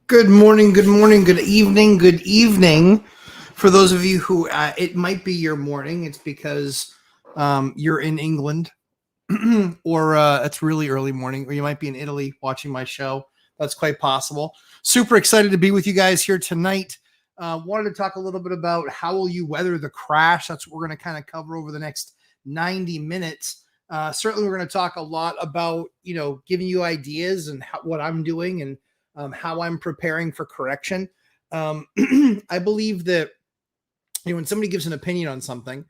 Good morning, good evening. For those of you who it might be your morning, it's because you're in England, or it's really early morning, or you might be in Italy watching my show. That's quite possible. Super excited to be with you guys here tonight. Wanted to talk a little bit about how will you weather the crash. That's what we're going to kind of cover over the next 90 minutes. Certainly, we're going to talk a lot about giving you ideas and what I'm doing and how I'm preparing for correction. I believe that when somebody gives an opinion on something,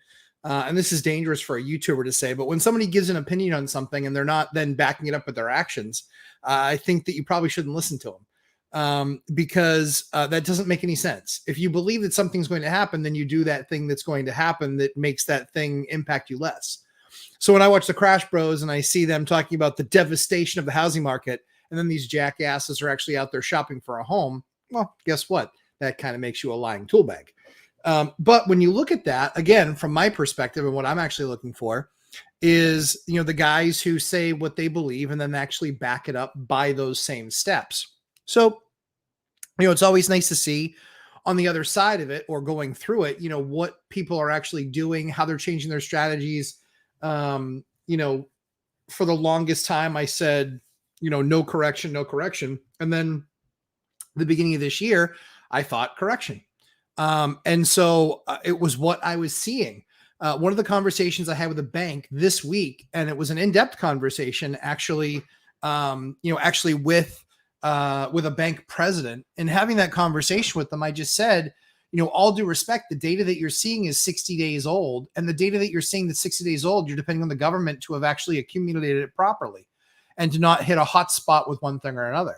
and this is dangerous for a YouTuber to say, but when somebody gives an opinion on something and they're not then backing it up with their actions, I think that you probably shouldn't listen to them, because that doesn't make any sense. If you believe that something's going to happen, then you do that thing that's going to happen that makes that thing impact you less. So when I watch the Crash Bros and I see them talking about the devastation of the housing market, and then these jackasses are actually out there shopping for a home, well, guess what? That kind of makes you a lying tool bag. But when you look at that, again, from my perspective, and what I'm actually looking for is, the guys who say what they believe and then actually back it up by those same steps. So, it's always nice to see on the other side of it or going through it, what people are actually doing, how they're changing their strategies. For the longest time, I said, no correction, no correction. And then the beginning of this year, I thought correction. And so it was what I was seeing. One of the conversations I had with a bank this week, and it was an in-depth conversation, actually with a bank president, and having that conversation with them, I just said, all due respect, the data that you're seeing is 60 days old, and the data that you're seeing that's 60 days old, you're depending on the government to have actually accumulated it properly and to not hit a hot spot with one thing or another.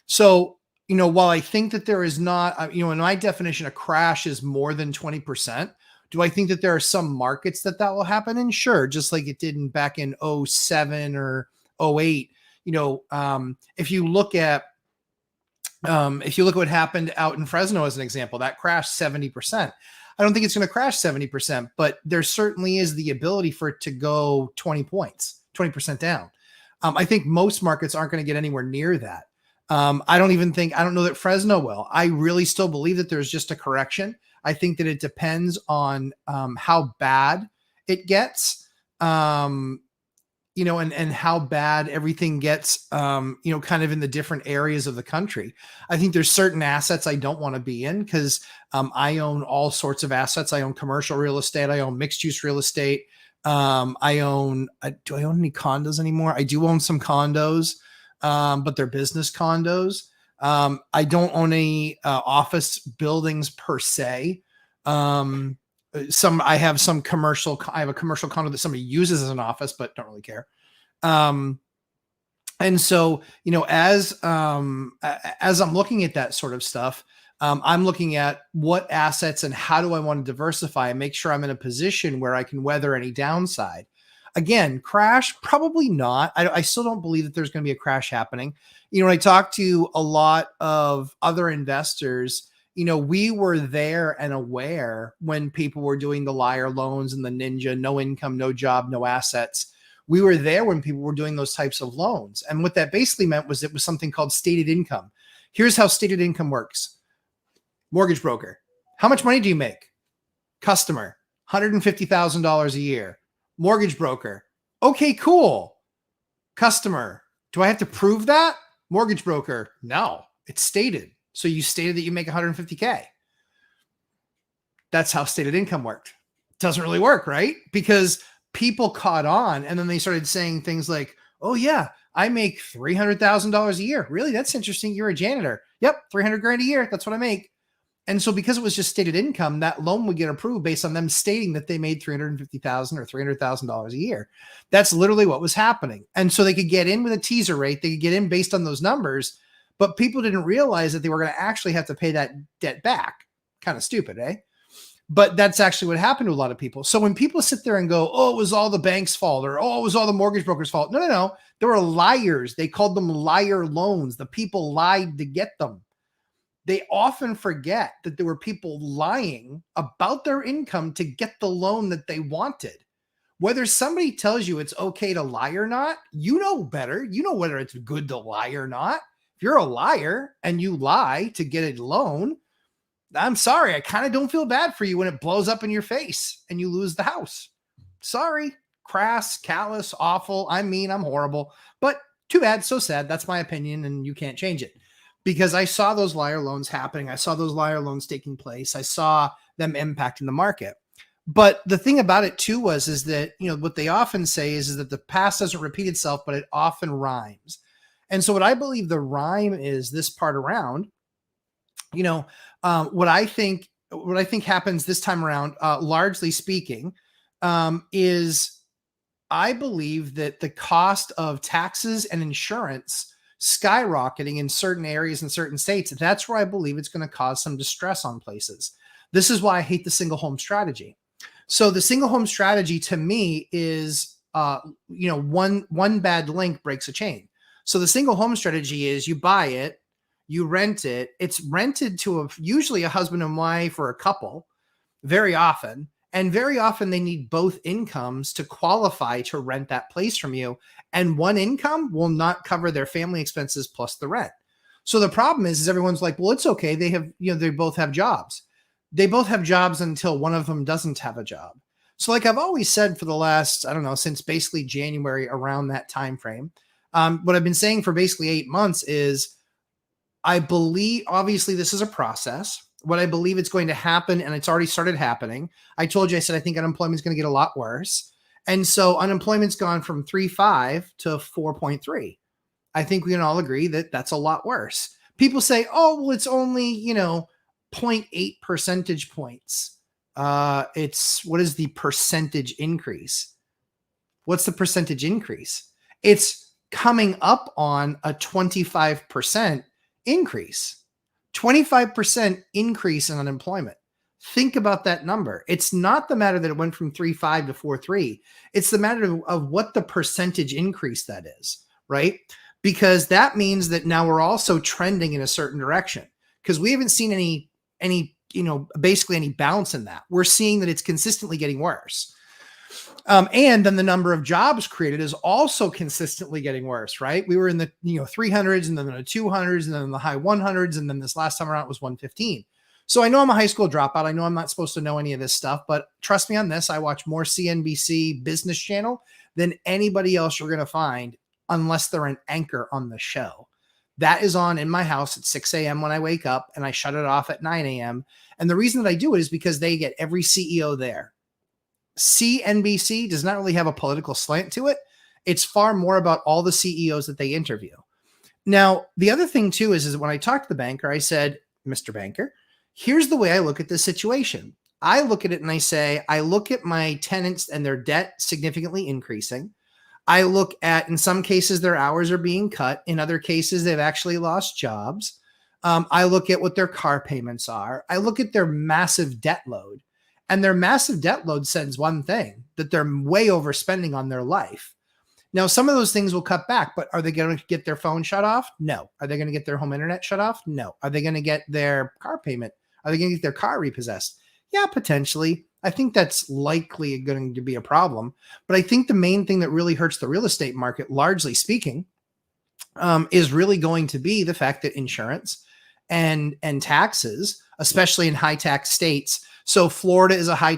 So, while I think that there is not, in my definition, a crash is more than 20%. Do I think that there are some markets that will happen in? Sure. Just like it did back in 07 or 08. If you look at what happened out in Fresno as an example, that crashed 70%. I don't think it's going to crash 70%, but there certainly is the ability for it to go 20 points, 20% down. I think most markets aren't going to get anywhere near that. I don't know that Fresno will. I really still believe that there's just a correction. I think that it depends on how bad it gets, and how bad everything gets, kind of in the different areas of the country. I think there's certain assets I don't want to be in because I own all sorts of assets. I own commercial real estate. I own mixed use real estate. Do I own any condos anymore? I do own some condos, but they're business condos. I don't own any office buildings per se. I have a commercial condo that somebody uses as an office, but don't really care. And so, as I'm looking at that sort of stuff, I'm looking at what assets and how do I want to diversify and make sure I'm in a position where I can weather any downside. Again, crash, probably not. I still don't believe that there's going to be a crash happening. When I talk to a lot of other investors, we were there and aware when people were doing the liar loans and the ninja, no income, no job, no assets. We were there when people were doing those types of loans. And what that basically meant was it was something called stated income. Here's how stated income works. Mortgage broker. How much money do you make? Customer, $150,000 a year. Mortgage broker. Okay, cool. Customer. Do I have to prove that? Mortgage broker. No, it's stated. So you stated that you make 150K. That's how stated income worked. Doesn't really work, right? Because people caught on and then they started saying things like, oh yeah, I make $300,000 a year. Really? That's interesting. You're a janitor. Yep. 300 grand a year. That's what I make. And so because it was just stated income, that loan would get approved based on them stating that they made $350,000 or $300,000 a year. That's literally what was happening. And so they could get in with a teaser rate. They could get in based on those numbers, but people didn't realize that they were going to actually have to pay that debt back. Kind of stupid, eh? But that's actually what happened to a lot of people. So when people sit there and go, oh, it was all the bank's fault, or oh, it was all the mortgage broker's fault. No. There were liars. They called them liar loans. The people lied to get them. They often forget that there were people lying about their income to get the loan that they wanted. Whether somebody tells you it's okay to lie or not, you know better. You know whether it's good to lie or not. If you're a liar and you lie to get a loan, I'm sorry. I kind of don't feel bad for you when it blows up in your face and you lose the house. Sorry, crass, callous, awful. I mean, I'm horrible, but too bad. So sad. That's my opinion, and you can't change it because I saw those liar loans happening. I saw those liar loans taking place. I saw them impacting the market. But the thing about it too is that, what they often say is that the past doesn't repeat itself, but it often rhymes. And so what I believe the rhyme is this part around, what I think happens this time around, largely speaking, is I believe that the cost of taxes and insurance skyrocketing in certain areas in certain states, that's where I believe it's going to cause some distress on places. This is why I hate the single home strategy. So the single home strategy to me is, one bad link breaks a chain. So the single home strategy is you buy it, you rent it. It's rented to usually a husband and wife or a couple very often. And very often they need both incomes to qualify to rent that place from you. And one income will not cover their family expenses plus the rent. So the problem is everyone's like, well, it's okay. They have, they both have jobs. They both have jobs until one of them doesn't have a job. So like I've always said for the last, I don't know, since basically January around that time frame, what I've been saying for basically 8 months is I believe, obviously this is a process. What I believe it's going to happen, and it's already started happening. I told you, I said, I think unemployment is going to get a lot worse. And so unemployment's gone from 3.5 to 4.3. I think we can all agree that that's a lot worse. People say, oh, well, it's only, 0.8 percentage points. What is the percentage increase? What's the percentage increase? It's coming up on a 25% increase. 25% increase in unemployment. Think about that number. It's not the matter that it went from 3.5 to 4.3. It's the matter of what the percentage increase that is, right? Because that means that now we're also trending in a certain direction because we haven't seen any, basically any bounce in that. We're seeing that it's consistently getting worse. And then the number of jobs created is also consistently getting worse, right? We were in the 300s and then the 200s and then the high 100s. And then this last time around it was 115. So I know I'm a high school dropout. I know I'm not supposed to know any of this stuff, but trust me on this. I watch more CNBC Business Channel than anybody else you're going to find unless they're an anchor on the show. That is on in my house at 6 a.m. when I wake up, and I shut it off at 9 a.m. And the reason that I do it is because they get every CEO there. CNBC does not really have a political slant to it. It's far more about all the CEOs that they interview. Now, the other thing too is when I talked to the banker, I said, Mr. Banker, here's the way I look at this situation. I look at it and I say, I look at my tenants and their debt significantly increasing. I look at, in some cases, their hours are being cut. In other cases, they've actually lost jobs. I look at what their car payments are. I look at their massive debt load. And their massive debt load says one thing, that they're way overspending on their life. Now, some of those things will cut back, but are they going to get their phone shut off? No. Are they going to get their home internet shut off? No. Are they going to get their car payment? Are they going to get their car repossessed? Yeah, potentially. I think that's likely going to be a problem. But I think the main thing that really hurts the real estate market, largely speaking, is really going to be the fact that insurance and taxes, especially in high tax states. So Florida is a high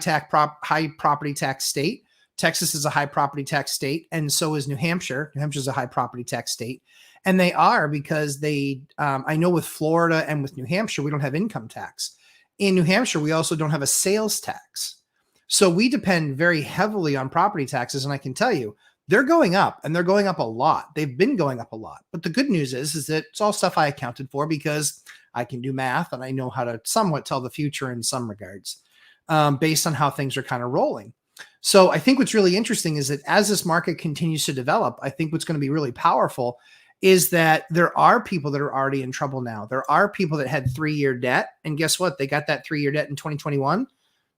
property tax state. Texas is a high property tax state. And so is New Hampshire. New Hampshire is a high property tax state. And they are because I know with Florida and with New Hampshire, we don't have income tax. In New Hampshire, we also don't have a sales tax. So we depend very heavily on property taxes. And I can tell you, they're going up, and they're going up a lot. They've been going up a lot. But the good news is that it's all stuff I accounted for because I can do math and I know how to somewhat tell the future in some regards based on how things are kind of rolling. So I think what's really interesting is that as this market continues to develop, I think what's going to be really powerful is that there are people that are already in trouble now. There are people that had 3-year debt. And guess what? They got that 3-year debt in 2021,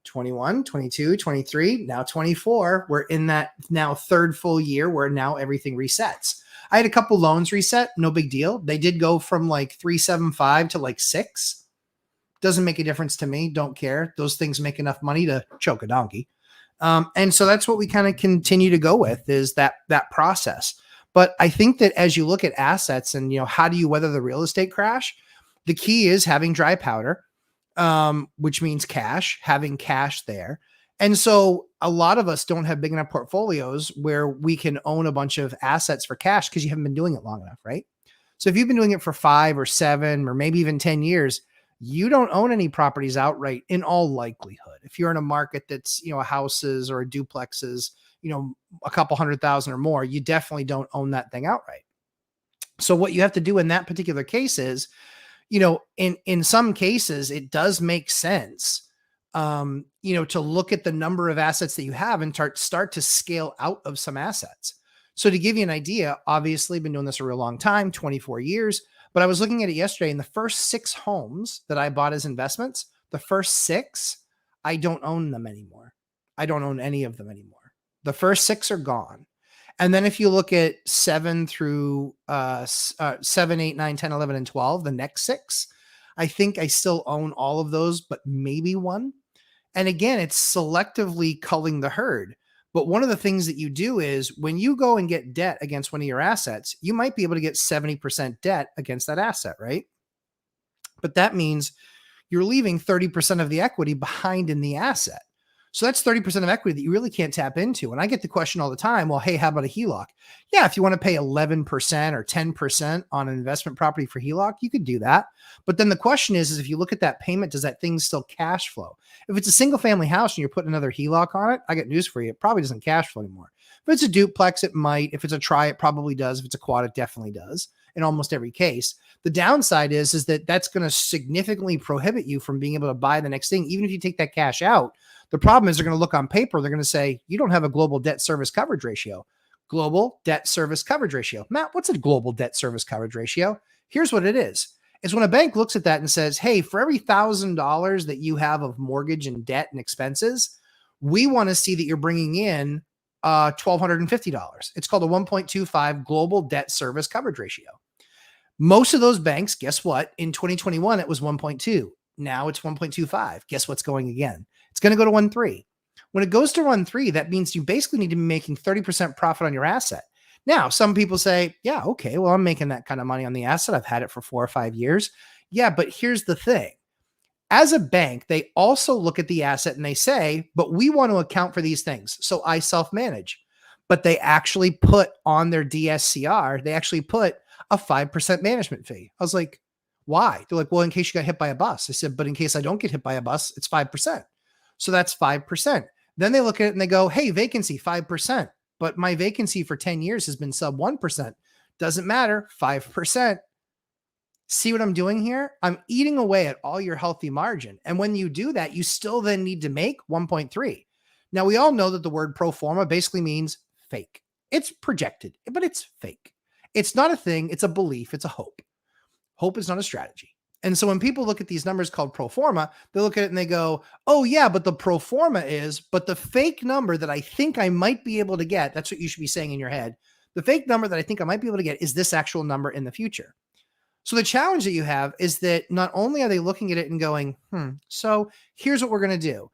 21, 22, 23, now 24. We're in that now third full year where now everything resets. I had a couple loans reset. No big deal. They did go from like 3.75 to like 6. Doesn't make a difference to me. Don't care. Those things make enough money to choke a donkey. And so that's what we kind of continue to go with is that process. But I think that as you look at assets and, how do you weather the real estate crash? The key is having dry powder, which means cash, having cash there. And so a lot of us don't have big enough portfolios where we can own a bunch of assets for cash because you haven't been doing it long enough, right? So if you've been doing it for 5 or 7 or maybe even 10 years, you don't own any properties outright in all likelihood. If you're in a market that's, houses or duplexes, a couple 100,000 or more, you definitely don't own that thing outright. So what you have to do in that particular case is, in some cases, it does make sense, to look at the number of assets that you have and start to scale out of some assets. So to give you an idea, obviously been doing this a real long time, 24 years, but I was looking at it yesterday, and the first 6 homes that I bought as investments, the first 6, I don't own them anymore. I don't own any of them anymore. The first 6 are gone. And then if you look at 7 through 7, 8, 9, 10, 11, and 12, the next 6, I think I still own all of those, but maybe one. And again, it's selectively culling the herd. But one of the things that you do is when you go and get debt against one of your assets, you might be able to get 70% debt against that asset, right? But that means you're leaving 30% of the equity behind in the asset. So that's 30% of equity that you really can't tap into. And I get the question all the time, well, hey, how about a HELOC? Yeah, if you want to pay 11% or 10% on an investment property for HELOC, you could do that. But then the question is if you look at that payment, does that thing still cash flow? If it's a single family house and you're putting another HELOC on it, I got news for you. It probably doesn't cash flow anymore. If it's a duplex, it might. If it's a tri, it probably does. If it's a quad, it definitely does in almost every case. The downside is that that's going to significantly prohibit you from being able to buy the next thing. Even if you take that cash out, the problem is they're going to look on paper. They're going to say, you don't have a global debt service coverage ratio. Global debt service coverage ratio. Matt, what's a global debt service coverage ratio? Here's what it is. It's when a bank looks at that and says, hey, for every $1,000 that you have of mortgage and debt and expenses, we want to see that you're bringing in $1,250. It's called a 1.25 global debt service coverage ratio. Most of those banks, guess what? In 2021, it was 1.2. Now it's 1.25. Guess what's going again? It's going to go to 1.3. When it goes to 1.3, that means you basically need to be making 30% profit on your asset. Now, some people say, yeah, okay, well, I'm making that kind of money on the asset. I've had it for 4 or 5 years. Yeah, but here's the thing. As a bank, they also look at the asset and they say, but we want to account for these things. So I self-manage. But they actually put on their DSCR, they actually put a 5% management fee. I was like, why? They're like, well, in case you got hit by a bus. I said, but in case I don't get hit by a bus, it's 5%. So that's 5%. Then they look at it and they go, hey, vacancy, 5%. But my vacancy for 10 years has been sub 1%. Doesn't matter, 5%. See what I'm doing here? I'm eating away at all your healthy margin. And when you do that, you still then need to make 1.3. Now, we all know that the word pro forma basically means fake. It's projected, but it's fake. It's not a thing. It's a belief. It's a hope. Hope is not a strategy. And so when people look at these numbers called pro forma, they look at it and they go, oh yeah, but the pro forma is, but the fake number that I think I might be able to get, that's what you should be saying in your head. The fake number that I think I might be able to get is this actual number in the future. So the challenge that you have is that not only are they looking at it and going, so here's what we're going to do.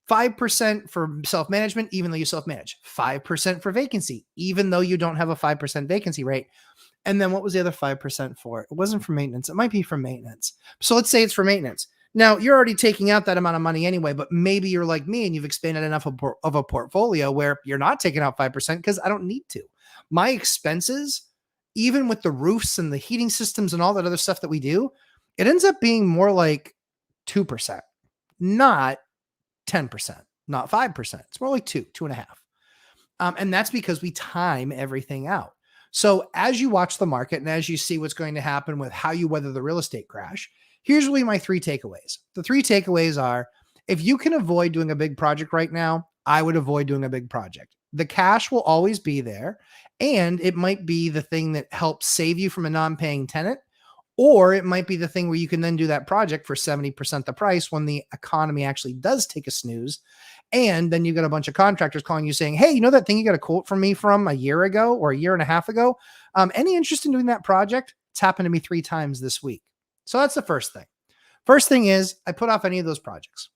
5% for self-management, even though you self-manage. 5% for vacancy, even though you don't have a 5% vacancy rate. And then what was the other 5% for? It wasn't for maintenance. It might be for maintenance. So let's say it's for maintenance. Now, you're already taking out that amount of money anyway, but maybe you're like me and you've expanded enough of a portfolio where you're not taking out 5% because I don't need to. My expenses, even with the roofs and the heating systems and all that other stuff that we do, it ends up being more like 2%, not 10%, not 5%. It's more like 2.5. And that's because we time everything out. So as you watch the market and as you see what's going to happen with how you weather the real estate crash, here's really my 3 takeaways. The 3 takeaways are, if you can avoid doing a big project right now, I would avoid doing a big project. The cash will always be there, and it might be the thing that helps save you from a non-paying tenant, or it might be the thing where you can then do that project for 70% the price when the economy actually does take a snooze. And then you got a bunch of contractors calling you saying, hey, you know that thing you got a quote from me from a year ago or a year and a half ago? Any interest in doing that project? It's happened to me 3 times this week. So that's the first thing. First thing is I put off any of those projects.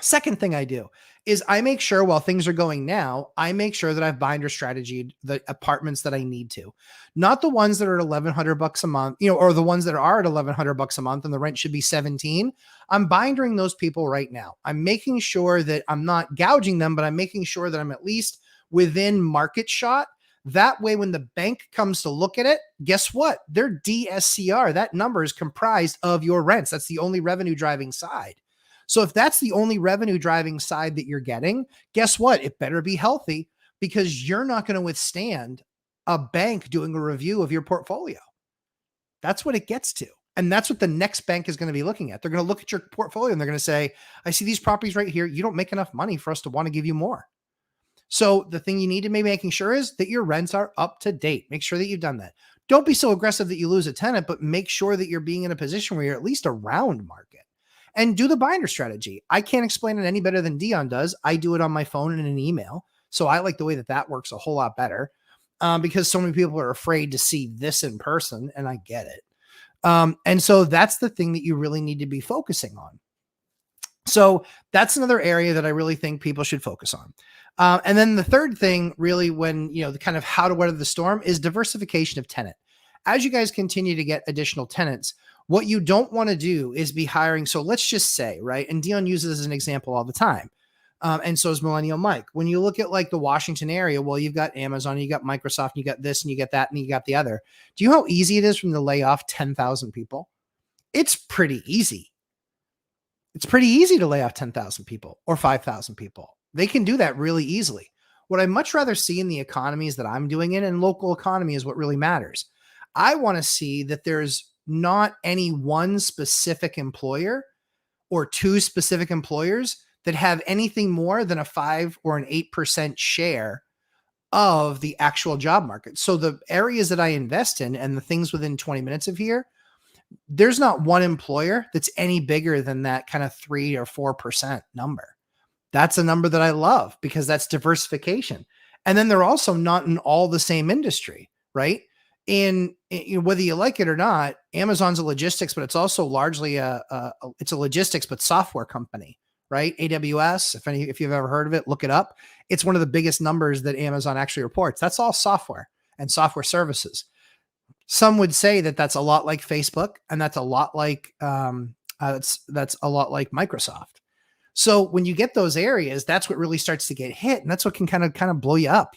Second thing I do is I make sure while things are going now, I make sure that I've binder strategied the apartments that I need to, not the ones that are at $1,100 a month, or the ones that are at $1,100 a month and the rent should be 17. I'm bindering those people right now. I'm making sure that I'm not gouging them, but I'm making sure that I'm at least within market shot. That way, when the bank comes to look at it, guess what? Their DSCR, that number is comprised of your rents. That's the only revenue driving side. So if that's the only revenue driving side that you're getting, guess what? It better be healthy, because you're not going to withstand a bank doing a review of your portfolio. That's what it gets to. And that's what the next bank is going to be looking at. They're going to look at your portfolio and they're going to say, I see these properties right here. You don't make enough money for us to want to give you more. So the thing you need to be making sure is that your rents are up to date. Make sure that you've done that. Don't be so aggressive that you lose a tenant, but make sure that you're being in a position where you're at least around market. And do the binder strategy. I can't explain it any better than Dion does. I do it on my phone and in an email. So I like the way that that works a whole lot better, because so many people are afraid to see this in person, and I get it. And so that's the thing that you really need to be focusing on. So that's another area that I really think people should focus on. And then the third thing, really, when, the kind of how to weather the storm, is diversification of tenant. As you guys continue to get additional tenants, what you don't want to do is be hiring. So let's just say, right? And Dion uses as an example all the time. And so is Millennial Mike. When you look at like the Washington area, well, you've got Amazon, you got Microsoft, you got this and you get that, and you got the other. Do you know how easy it is for them to lay off 10,000 people? It's pretty easy. It's pretty easy to lay off 10,000 people or 5,000 people. They can do that really easily. What I much rather see in the economies that I'm doing it, and local economy is what really matters. I want to see that there's not any one specific employer or two specific employers that have anything more than a 5 or an 8% share of the actual job market. So the areas that I invest in and the things within 20 minutes of here, there's not one employer that's any bigger than that kind of 3 or 4% number. That's a number that I love because that's diversification. And then they're also not in all the same industry, right? In whether you like it or not, Amazon's a logistics, but it's also largely it's a logistics but software company, right? AWS, if you've ever heard of it, look it up. It's one of the biggest numbers that Amazon actually reports. That's all software and software services. Some would say that that's a lot like Facebook, and that's a lot like that's a lot like Microsoft. So when you get those areas, that's what really starts to get hit, and that's what can kind of blow you up,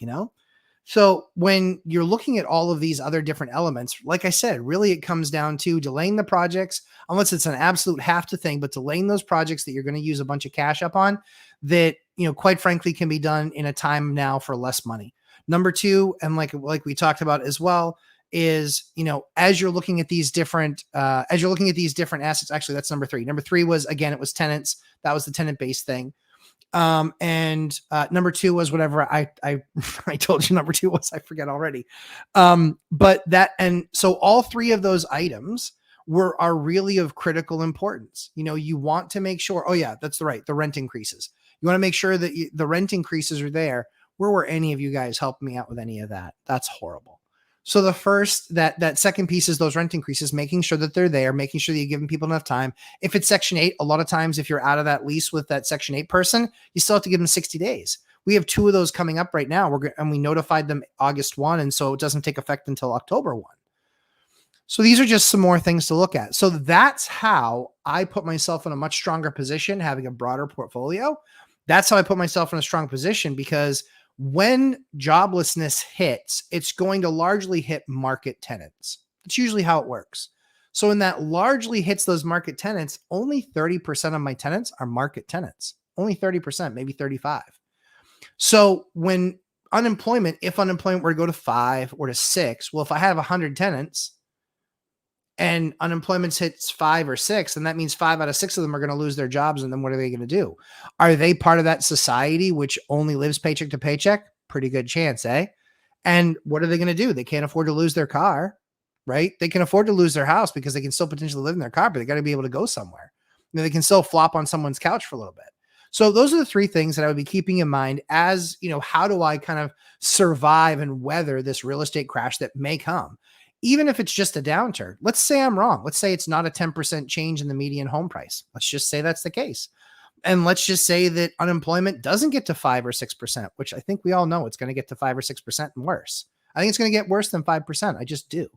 So when you're looking at all of these other different elements, like I said, really it comes down to delaying the projects, unless it's an absolute have to thing, but delaying those projects that you're going to use a bunch of cash up on that, quite frankly, can be done in a time now for less money. Number two, and like we talked about as well, is, as you're looking at these different assets, actually that's number three. Number three was, again, it was tenants. That was the tenant-based thing. And number two was whatever I told you number two was, I forget already. But that, and so all three of those items are really of critical importance. You want to make sure, oh yeah, that's the rent increases. You want to make sure that the rent increases are there. Where were any of you guys helping me out with any of that? That's horrible. So the first, that second piece is those rent increases, making sure that they're there, making sure that you're giving people enough time. If it's Section 8, a lot of times, if you're out of that lease with that Section 8 person, you still have to give them 60 days. We have 2 of those coming up right now. And we notified them August 1. And so it doesn't take effect until October 1. So these are just some more things to look at. So that's how I put myself in a much stronger position, having a broader portfolio. That's how I put myself in a strong position, because when joblessness hits, it's going to largely hit market tenants. That's usually how it works. So when that largely hits those market tenants, only 30% of my tenants are market tenants. Only 30%, maybe 35. So when if unemployment were to go to 5 or to 6, well, if I have 100 tenants and unemployment hits 5 or 6, then that means 5 out of 6 of them are going to lose their jobs. And then what are they going to do? Are they part of that society which only lives paycheck to paycheck? Pretty good chance, eh? And what are they going to do? They can't afford to lose their car, right? They can afford to lose their house because they can still potentially live in their car, but they got to be able to go somewhere. They can still flop on someone's couch for a little bit. So those are the 3 things that I would be keeping in mind as, how do I kind of survive and weather this real estate crash that may come? Even if it's just a downturn. Let's say I'm wrong. Let's say it's not a 10% change in the median home price. Let's just say that's the case. And let's just say that unemployment doesn't get to 5 or 6%, which I think we all know it's going to get to 5 or 6% and worse. I think it's going to get worse than 5%. I just do.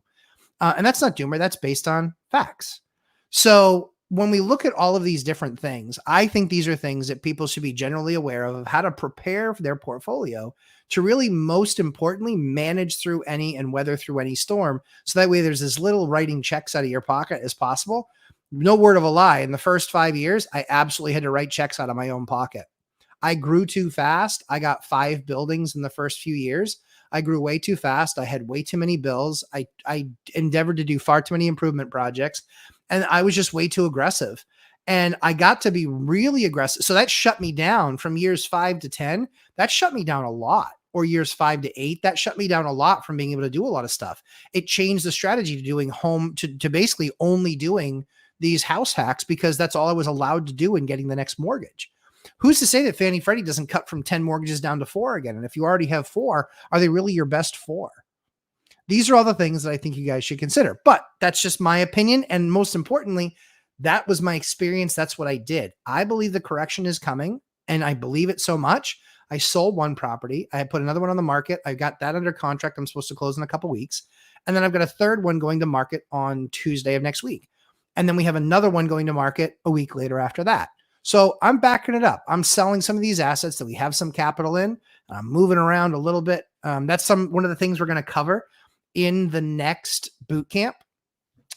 And that's not doomer. That's based on facts. So when we look at all of these different things, I think these are things that people should be generally aware of how to prepare for their portfolio to really, most importantly, manage through any and weather through any storm. So that way there's as little writing checks out of your pocket as possible. No word of a lie. In the first 5 years, I absolutely had to write checks out of my own pocket. I grew too fast. I got 5 buildings in the first few years. I grew way too fast. I had way too many bills. I endeavored to do far too many improvement projects, and I was just way too aggressive. And I got to be really aggressive. So that shut me down from years 5 to 10. That shut me down a lot. Or years 5 to 8, that shut me down a lot from being able to do a lot of stuff. It changed the strategy to doing home to basically only doing these house hacks because that's all I was allowed to do in getting the next mortgage. Who's to say that Fannie Freddie doesn't cut from 10 mortgages down to 4 again? And if you already have 4, are they really your best 4? These are all the things that I think you guys should consider. But that's just my opinion. And most importantly, that was my experience. That's what I did. I believe the correction is coming, and I believe it so much. I sold one property. I put another one on the market. I got that under contract. I'm supposed to close in a couple weeks. And then I've got a third one going to market on Tuesday of next week. And then we have another one going to market a week later after that. So I'm backing it up. I'm selling some of these assets that we have some capital in. I'm moving around a little bit. That's one of the things we're going to cover in the next boot camp.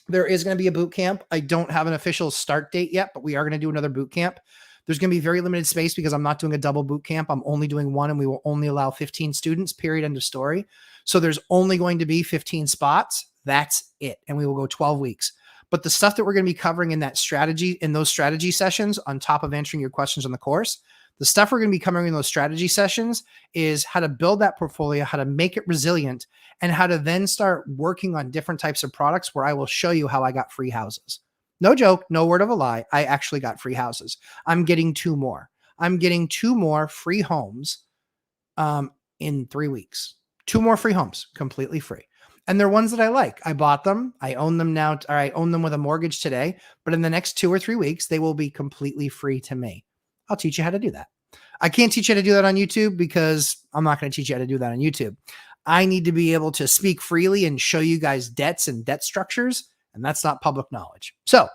There is going to be a boot camp. I don't have an official start date yet, but we are going to do another boot camp. There's going to be very limited space because I'm not doing a double boot camp. I'm only doing one, and we will only allow 15 students, period, end of story. So there's only going to be 15 spots. That's it. And we will go 12 weeks. But the stuff that we're going to be covering in those strategy sessions, on top of answering your questions on the course, the stuff we're going to be covering in those strategy sessions is how to build that portfolio, how to make it resilient, and how to then start working on different types of products where I will show you how I got free houses. No joke, no word of a lie. I actually got free houses. I'm getting 2 more. I'm getting 2 more free homes in 3 weeks. 2 more free homes, completely free. And they're ones that I like. I bought them. I own them now, or I own them with a mortgage today. But in the next 2 or 3 weeks, they will be completely free to me. I'll teach you how to do that. I can't teach you how to do that on YouTube because I'm not going to teach you how to do that on YouTube. I need to be able to speak freely and show you guys debts and debt structures. And that's not public knowledge. So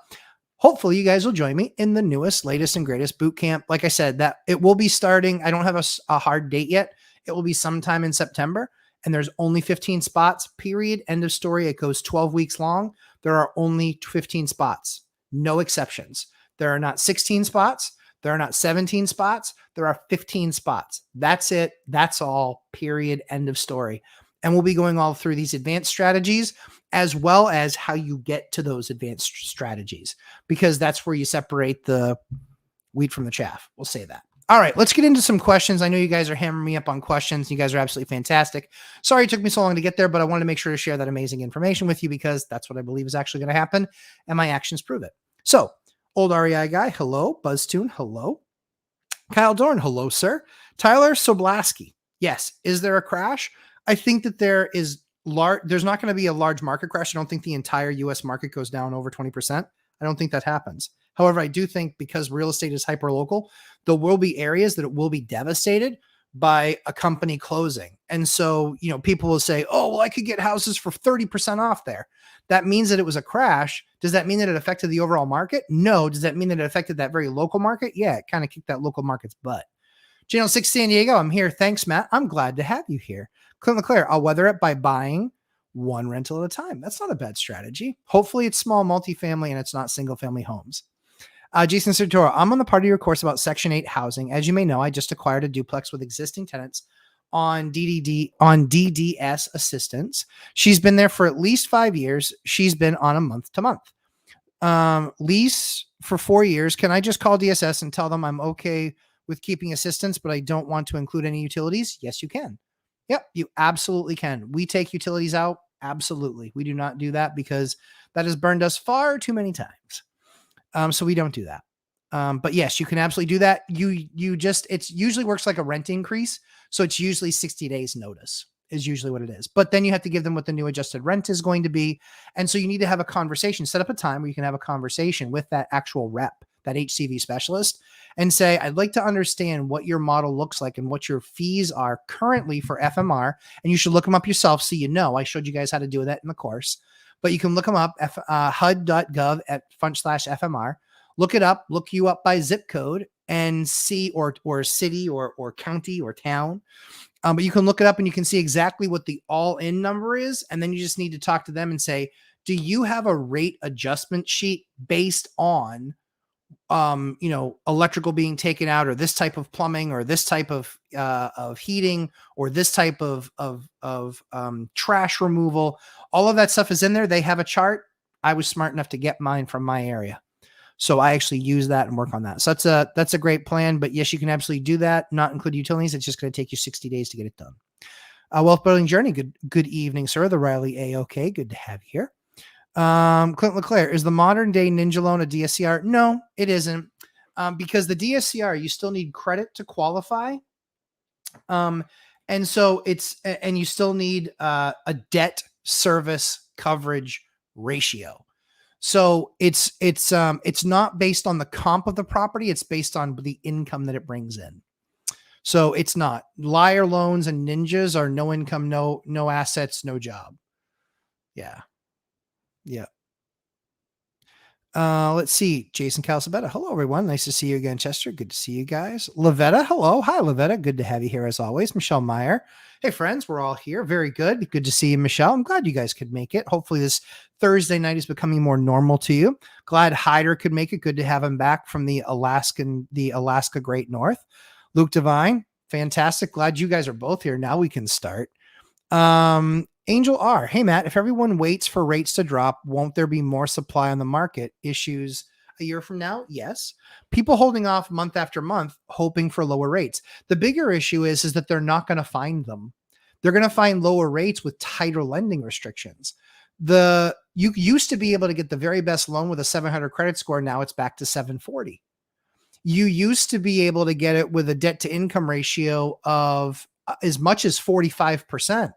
hopefully you guys will join me in the newest, latest, and greatest boot camp. Like I said, that it will be starting. I don't have a hard date yet. It will be sometime in September. And there's only 15 spots, period. End of story. It goes 12 weeks long. There are only 15 spots. No exceptions. There are not 16 spots. There are not 17 spots. There are 15 spots. That's it. That's all, period. End of story. And we'll be going all through these advanced strategies, as well as how you get to those advanced strategies, because that's where you separate the wheat from the chaff. We'll say that. All right, let's get into some questions. I know you guys are hammering me up on questions. You guys are absolutely fantastic. Sorry it took me so long to get there, but I wanted to make sure to share that amazing information with you because that's what I believe is actually going to happen, and my actions prove it. So, Old REI Guy, hello. BuzzTune, hello. Kyle Dorn, hello, sir. Tyler Soblaski, yes. Is there a crash? I think that there's not going to be a large market crash. I don't think the entire U.S. market goes down over 20%. I don't think that happens. However, I do think because real estate is hyper-local, there will be areas that it will be devastated by a company closing. And so, people will say, oh, well, I could get houses for 30% off there. That means that it was a crash. Does that mean that it affected the overall market? No. Does that mean that it affected that very local market? Yeah, it kind of kicked that local market's butt. Channel 6 San Diego, I'm here. Thanks, Matt. I'm glad to have you here. Clint LeClaire, I'll weather it by buying one rental at a time. That's not a bad strategy. Hopefully it's small multifamily and it's not single family homes. Jason Sartoro, I'm on the part of your course about Section 8 housing. As you may know, I just acquired a duplex with existing tenants on DDS assistance. She's been there for at least 5 years. She's been on a month-to-month lease for 4 years. Can I just call DSS and tell them I'm okay with keeping assistance, but I don't want to include any utilities? Yes, you can. Yep, you absolutely can. We take utilities out. Absolutely. We do not do that because that has burned us far too many times. So we don't do that. But yes, you can absolutely do that. It usually works like a rent increase. So it's usually 60 days notice is usually what it is. But then you have to give them what the new adjusted rent is going to be. And so you need to have a conversation, set up a time where you can have a conversation with that actual rep that HCV specialist, and say, I'd like to understand what your model looks like and what your fees are currently for FMR. And you should look them up yourself so you know. I showed you guys how to do that in the course, but you can look them up, HUD.gov /FMR. Look it up, look you up by zip code and see, or city or county or town. But you can look it up and you can see exactly what the all-in number is. And then you just need to talk to them and say, do you have a rate adjustment sheet based on, electrical being taken out, or this type of plumbing, or this type of heating, or this type of trash removal? All of that stuff is in there. They have a chart. I was smart enough to get mine from my area, so I actually use that and work on that. So that's a great plan. But yes, you can absolutely do that, not include utilities. It's just going to take you 60 days to get it done. Wealth Building Journey. Good evening, sir. The Riley A-OK. Good to have you here. Clint LeClaire, is the modern day Ninja Loan a DSCR? No, it isn't. Because the DSCR, you still need credit to qualify. And so and you still need a debt service coverage ratio. So it's not based on the comp of the property. It's based on the income that it brings in. So it's not. Liar loans and ninjas are no income, no assets, no job. Yeah. Let's see. Jason Calcebetta. Hello, everyone. Nice to see you again, Chester. Good to see you guys. Lavetta. Hello. Hi, Lavetta. Good to have you here as always. Michelle Meyer. Hey, friends. We're all here. Very good. Good to see you, Michelle. I'm glad you guys could make it. Hopefully this Thursday night is becoming more normal to you. Glad Hyder could make it. Good to have him back from the Alaska Great North. Luke Devine. Fantastic. Glad you guys are both here. Now we can start. Angel R. Hey, Matt, if everyone waits for rates to drop, won't there be more supply on the market? Issues a year from now? Yes. People holding off month after month, hoping for lower rates. The bigger issue is that they're not going to find them. They're going to find lower rates with tighter lending restrictions. You used to be able to get the very best loan with a 700 credit score. Now it's back to 740. You used to be able to get it with a debt to income ratio of as much as 45%.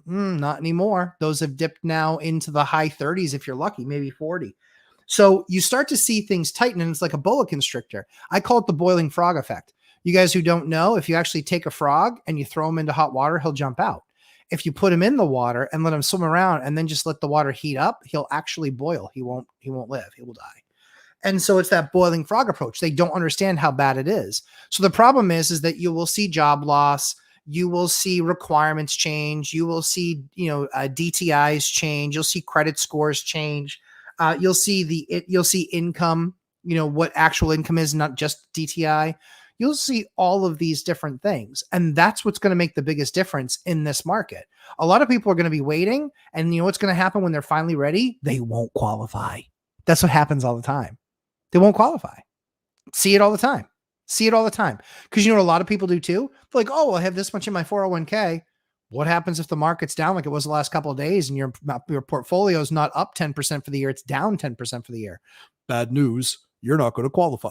Not anymore. Those have dipped now into the high 30s if you're lucky, maybe 40. So you start to see things tighten, and it's like a boa constrictor. I call it the boiling frog effect. You guys who don't know, if you actually take a frog and you throw him into hot water, he'll jump out. If you put him in the water and let him swim around and then just let the water heat up, he'll actually boil. He won't live. He will die. And so it's that boiling frog approach. They don't understand how bad it is. So the problem is that you will see job loss. You will see requirements change. You will see, DTIs change. You'll see credit scores change. You'll see income, what actual income is, not just DTI. You'll see all of these different things. And that's what's going to make the biggest difference in this market. A lot of people are going to be waiting, and you know what's going to happen when they're finally ready? They won't qualify. That's what happens all the time. They won't qualify. See it all the time. Because a lot of people do too. They're like, oh, I have this much in my 401k. What happens if the market's down like it was the last couple of days and your portfolio is not up 10% for the year, it's down 10% for the year? Bad news. You're not going to qualify.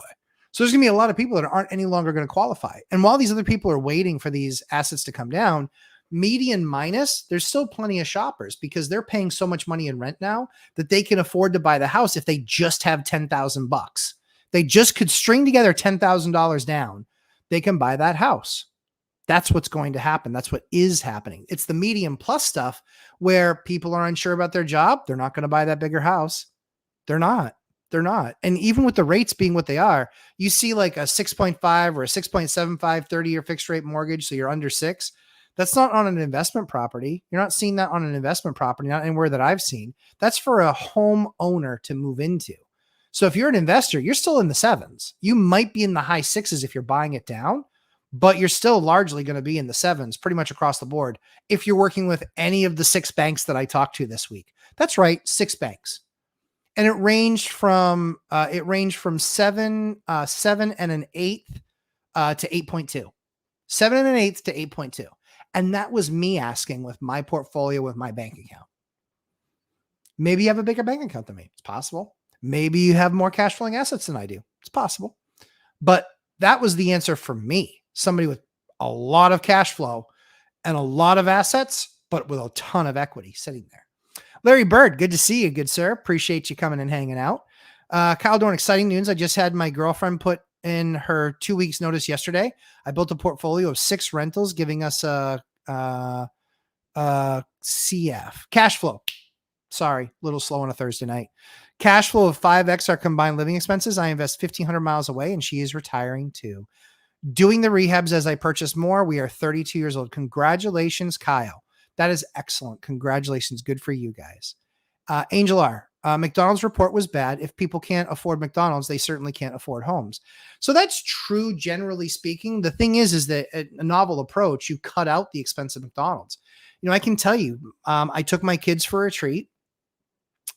So there's going to be a lot of people that aren't any longer going to qualify. And while these other people are waiting for these assets to come down, median minus, there's still plenty of shoppers because they're paying so much money in rent now that they can afford to buy the house if they just have $10,000. They just could string together $10,000 down. They can buy that house. That's what's going to happen. That's what is happening. It's the medium plus stuff where people are unsure about their job. They're not going to buy that bigger house. They're not. And even with the rates being what they are, you see like a 6.5 or a 6.75 30-year fixed rate mortgage. So you're under 6. That's not on an investment property. You're not seeing that on an investment property, not anywhere that I've seen. That's for a home owner to move into. So if you're an investor, you're still in the 7s. You might be in the high 6s if you're buying it down, but you're still largely going to be in the 7s pretty much across the board if you're working with any of the 6 banks that I talked to this week. That's right, 6 banks. And it ranged from 7 and an eighth to 8.2. 7 and an eighth to 8.2. And that was me asking with my portfolio with my bank account. Maybe you have a bigger bank account than me. It's possible. Maybe you have more cash flowing assets than I do. It's possible. But that was the answer for me. Somebody with a lot of cash flow and a lot of assets, but with a ton of equity sitting there. Larry Bird, good to see you, good sir. Appreciate you coming and hanging out. Kyle Dorn, exciting news. I just had my girlfriend put in her 2 weeks notice yesterday. I built a portfolio of 6 rentals, giving us a CF cash flow. Sorry, a little slow on a Thursday night. Cash flow of 5x our combined living expenses. I invest 1,500 miles away, and she is retiring too. Doing the rehabs as I purchase more. We are 32 years old. Congratulations, Kyle. That is excellent. Congratulations. Good for you guys. Angel R. McDonald's report was bad. If people can't afford McDonald's, they certainly can't afford homes. So that's true, generally speaking. The thing is that a novel approach, you cut out the expensive McDonald's. You know, I can tell you, I took my kids for a treat.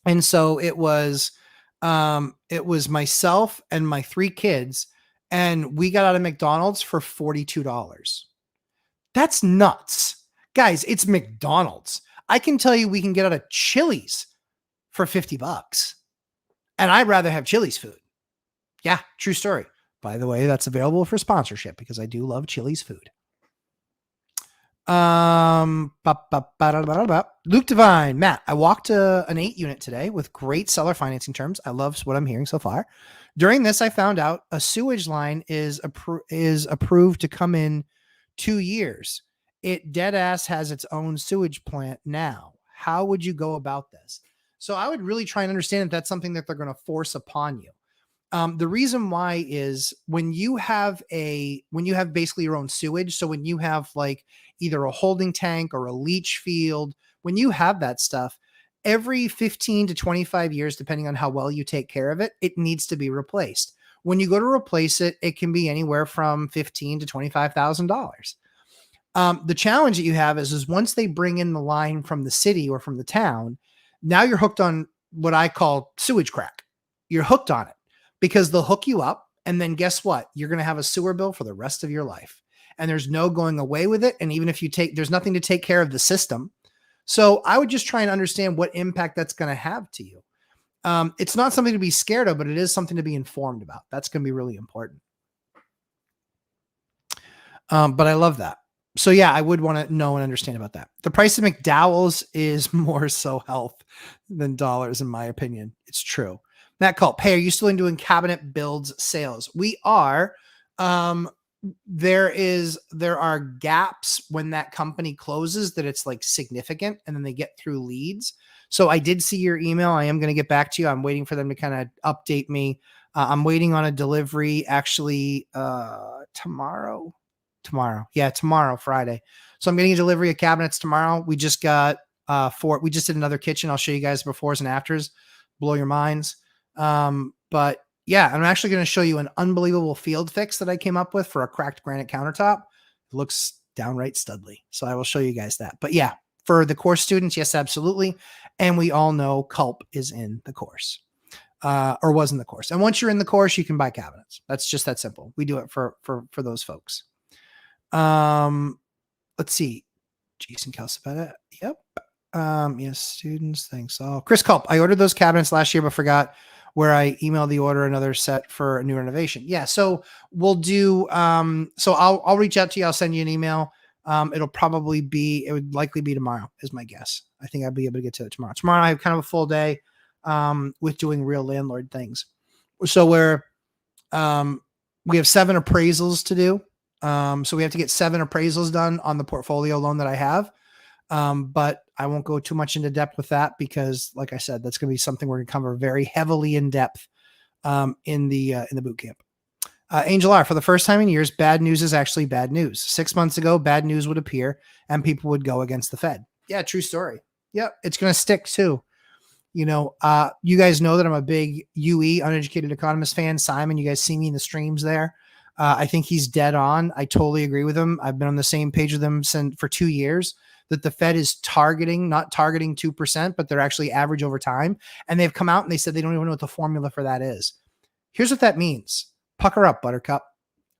And so it was myself and my 3 kids, and we got out of McDonald's for $42. That's nuts. Guys, it's McDonald's. I can tell you we can get out of Chili's for $50. And I'd rather have Chili's food. Yeah, true story. By the way, that's available for sponsorship because I do love Chili's food. Luke Devine, Matt, I walked an 8 unit today with great seller financing terms. I love what I'm hearing so far. During this, I found out a sewage line is approved to come in 2 years. It dead ass has its own sewage plant now. How would you go about this? So I would really try and understand if that's something that they're going to force upon you. The reason why is when you have basically your own sewage. So when you have like either a holding tank or a leach field, when you have that stuff, every 15 to 25 years, depending on how well you take care of it, it needs to be replaced. When you go to replace it, it can be anywhere from $15,000 to $25,000. The challenge that you have is once they bring in the line from the city or from the town, now you're hooked on what I call sewage crack. You're hooked on it because they'll hook you up. And then guess what? You're going to have a sewer bill for the rest of your life. And there's no going away with it. And even if there's nothing to take care of the system. So I would just try and understand what impact that's going to have to you. It's not something to be scared of, but it is something to be informed about. That's going to be really important. But I love that. So yeah, I would want to know and understand about that. The price of McDowell's is more so health than dollars, in my opinion. It's true. Matt Culp, hey, are you still doing cabinet builds sales? We are. There are gaps when that company closes that it's like significant, and then they get through leads. So I did see your email. I am going to get back to you. I'm waiting for them to kind of update me. I'm waiting on a delivery actually tomorrow. Yeah, tomorrow, Friday. So I'm getting a delivery of cabinets tomorrow. We just got we just did another kitchen. I'll show you guys befores and afters. Blow your minds. But yeah, I'm actually going to show you an unbelievable field fix that I came up with for a cracked granite countertop. It looks downright studly. So I will show you guys that. But yeah, for the course students, yes, absolutely. And we all know Culp is in the course. Or was in the course. And once you're in the course, you can buy cabinets. That's just that simple. We do it for those folks. Let's see. Jason Calcipetta. Yep. Yes, students. Thanks all. Chris Culp. I ordered those cabinets last year, but forgot where I emailed the order another set for a new renovation. Yeah. So we'll do, so I'll reach out to you. I'll send you an email. It would likely be tomorrow is my guess. I think I'll be able to get to it tomorrow. Tomorrow I have kind of a full day, with doing real landlord things. So we have 7 appraisals to do. So we have to get 7 appraisals done on the portfolio loan that I have. But I won't go too much into depth with that because like I said, that's going to be something we're going to cover very heavily in depth, in the boot camp. Angel R, for the first time in years, bad news is actually bad news. 6 months ago, bad news would appear and people would go against the Fed. Yeah. True story. Yep. It's going to stick too. You know, you guys know that I'm a big UE uneducated economist fan. Simon, you guys see me in the streams there. I think he's dead on. I totally agree with him. I've been on the same page with him for 2 years that the Fed is not targeting 2%, but they're actually average over time. And they've come out and they said they don't even know what the formula for that is. Here's what that means. Pucker up, Buttercup.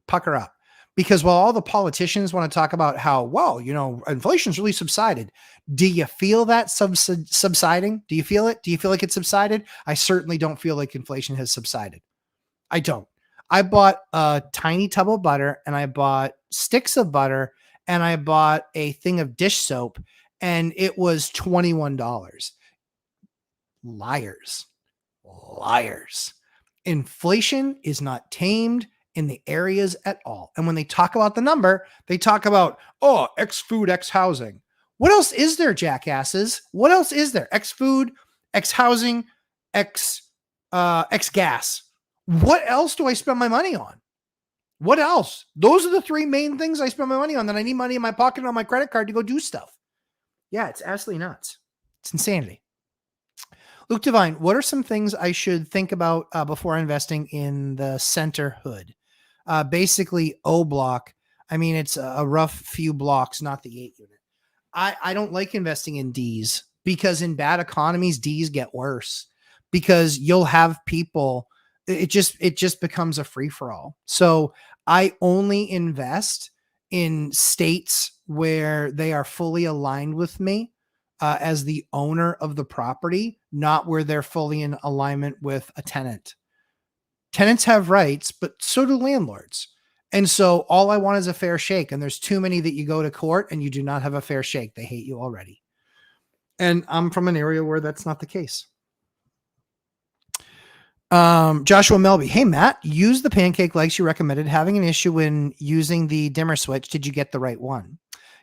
Pucker up. Because while all the politicians want to talk about how, well, you know, inflation's really subsided. Do you feel that subsiding? Do you feel it? Do you feel like it's subsided? I certainly don't feel like inflation has subsided. I don't. I bought a tiny tub of butter and I bought sticks of butter and I bought a thing of dish soap and it was $21. Liars. Inflation is not tamed in the areas at all. And when they talk about the number, they talk about, oh, X food, X housing. What else is there, jackasses? What else is there? X food, X housing, X gas. What else do I spend my money on? What else? Those are the three main things I spend my money on, that I need money in my pocket and on my credit card to go do stuff. Yeah, it's absolutely nuts. It's insanity. Luke Devine, what are some things I should think about before investing in the center hood? Basically, O block. I mean, it's a rough few blocks, not the 8 unit. I don't like investing in Ds, because in bad economies, Ds get worse, because you'll have people. It just becomes a free for all. So I only invest in states where they are fully aligned with me as the owner of the property, not where they're fully in alignment with a tenant. Tenants have rights, but so do landlords. And so all I want is a fair shake. And there's too many that you go to court and you do not have a fair shake. They hate you already. And I'm from an area where that's not the case. Joshua Melby. Hey, Matt, use the pancake lights you recommended. Having an issue when using the dimmer switch. Did you get the right one?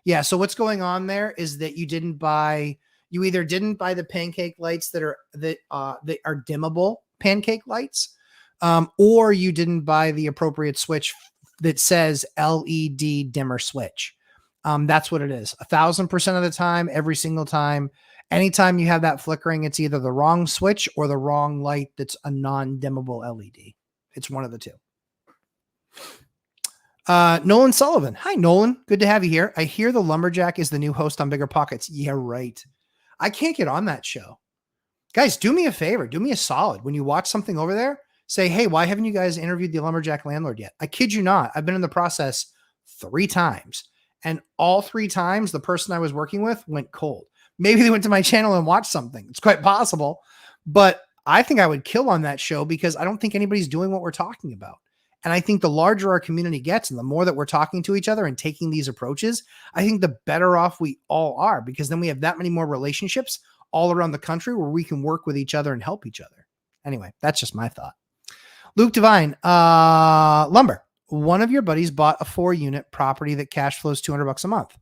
Yeah. So what's going on there is that you either didn't buy the pancake lights that are dimmable pancake lights, or you didn't buy the appropriate switch that says LED dimmer switch. That's what it is. 1,000% of the time, every single time. Anytime you have that flickering, it's either the wrong switch or the wrong light that's a non-dimmable LED. It's one of the two. Nolan Sullivan. Hi, Nolan. Good to have you here. I hear the Lumberjack is the new host on Bigger Pockets. Yeah, right. I can't get on that show. Guys, do me a favor. Do me a solid. When you watch something over there, say, hey, why haven't you guys interviewed the Lumberjack landlord yet? I kid you not. I've been in the process 3 times. And all 3 times, the person I was working with went cold. Maybe they went to my channel and watched something. It's quite possible. But I think I would kill on that show, because I don't think anybody's doing what we're talking about. And I think the larger our community gets and the more that we're talking to each other and taking these approaches, I think the better off we all are, because then we have that many more relationships all around the country where we can work with each other and help each other. Anyway, that's just my thought. Luke Devine, lumber. One of your buddies bought a 4-unit property that cash flows $200 a month.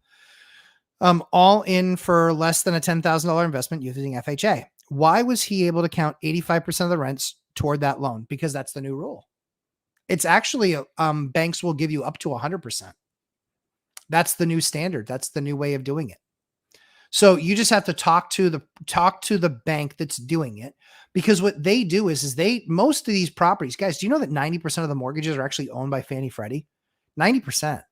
All in for less than a $10,000 investment using FHA. Why was he able to count 85% of the rents toward that loan? Because that's the new rule. It's actually, banks will give you up to 100%. That's the new standard. That's the new way of doing it. So you just have to talk to the bank that's doing it, because what they do is most of these properties, guys, do you know that 90% of the mortgages are actually owned by Fannie Freddie? 90%.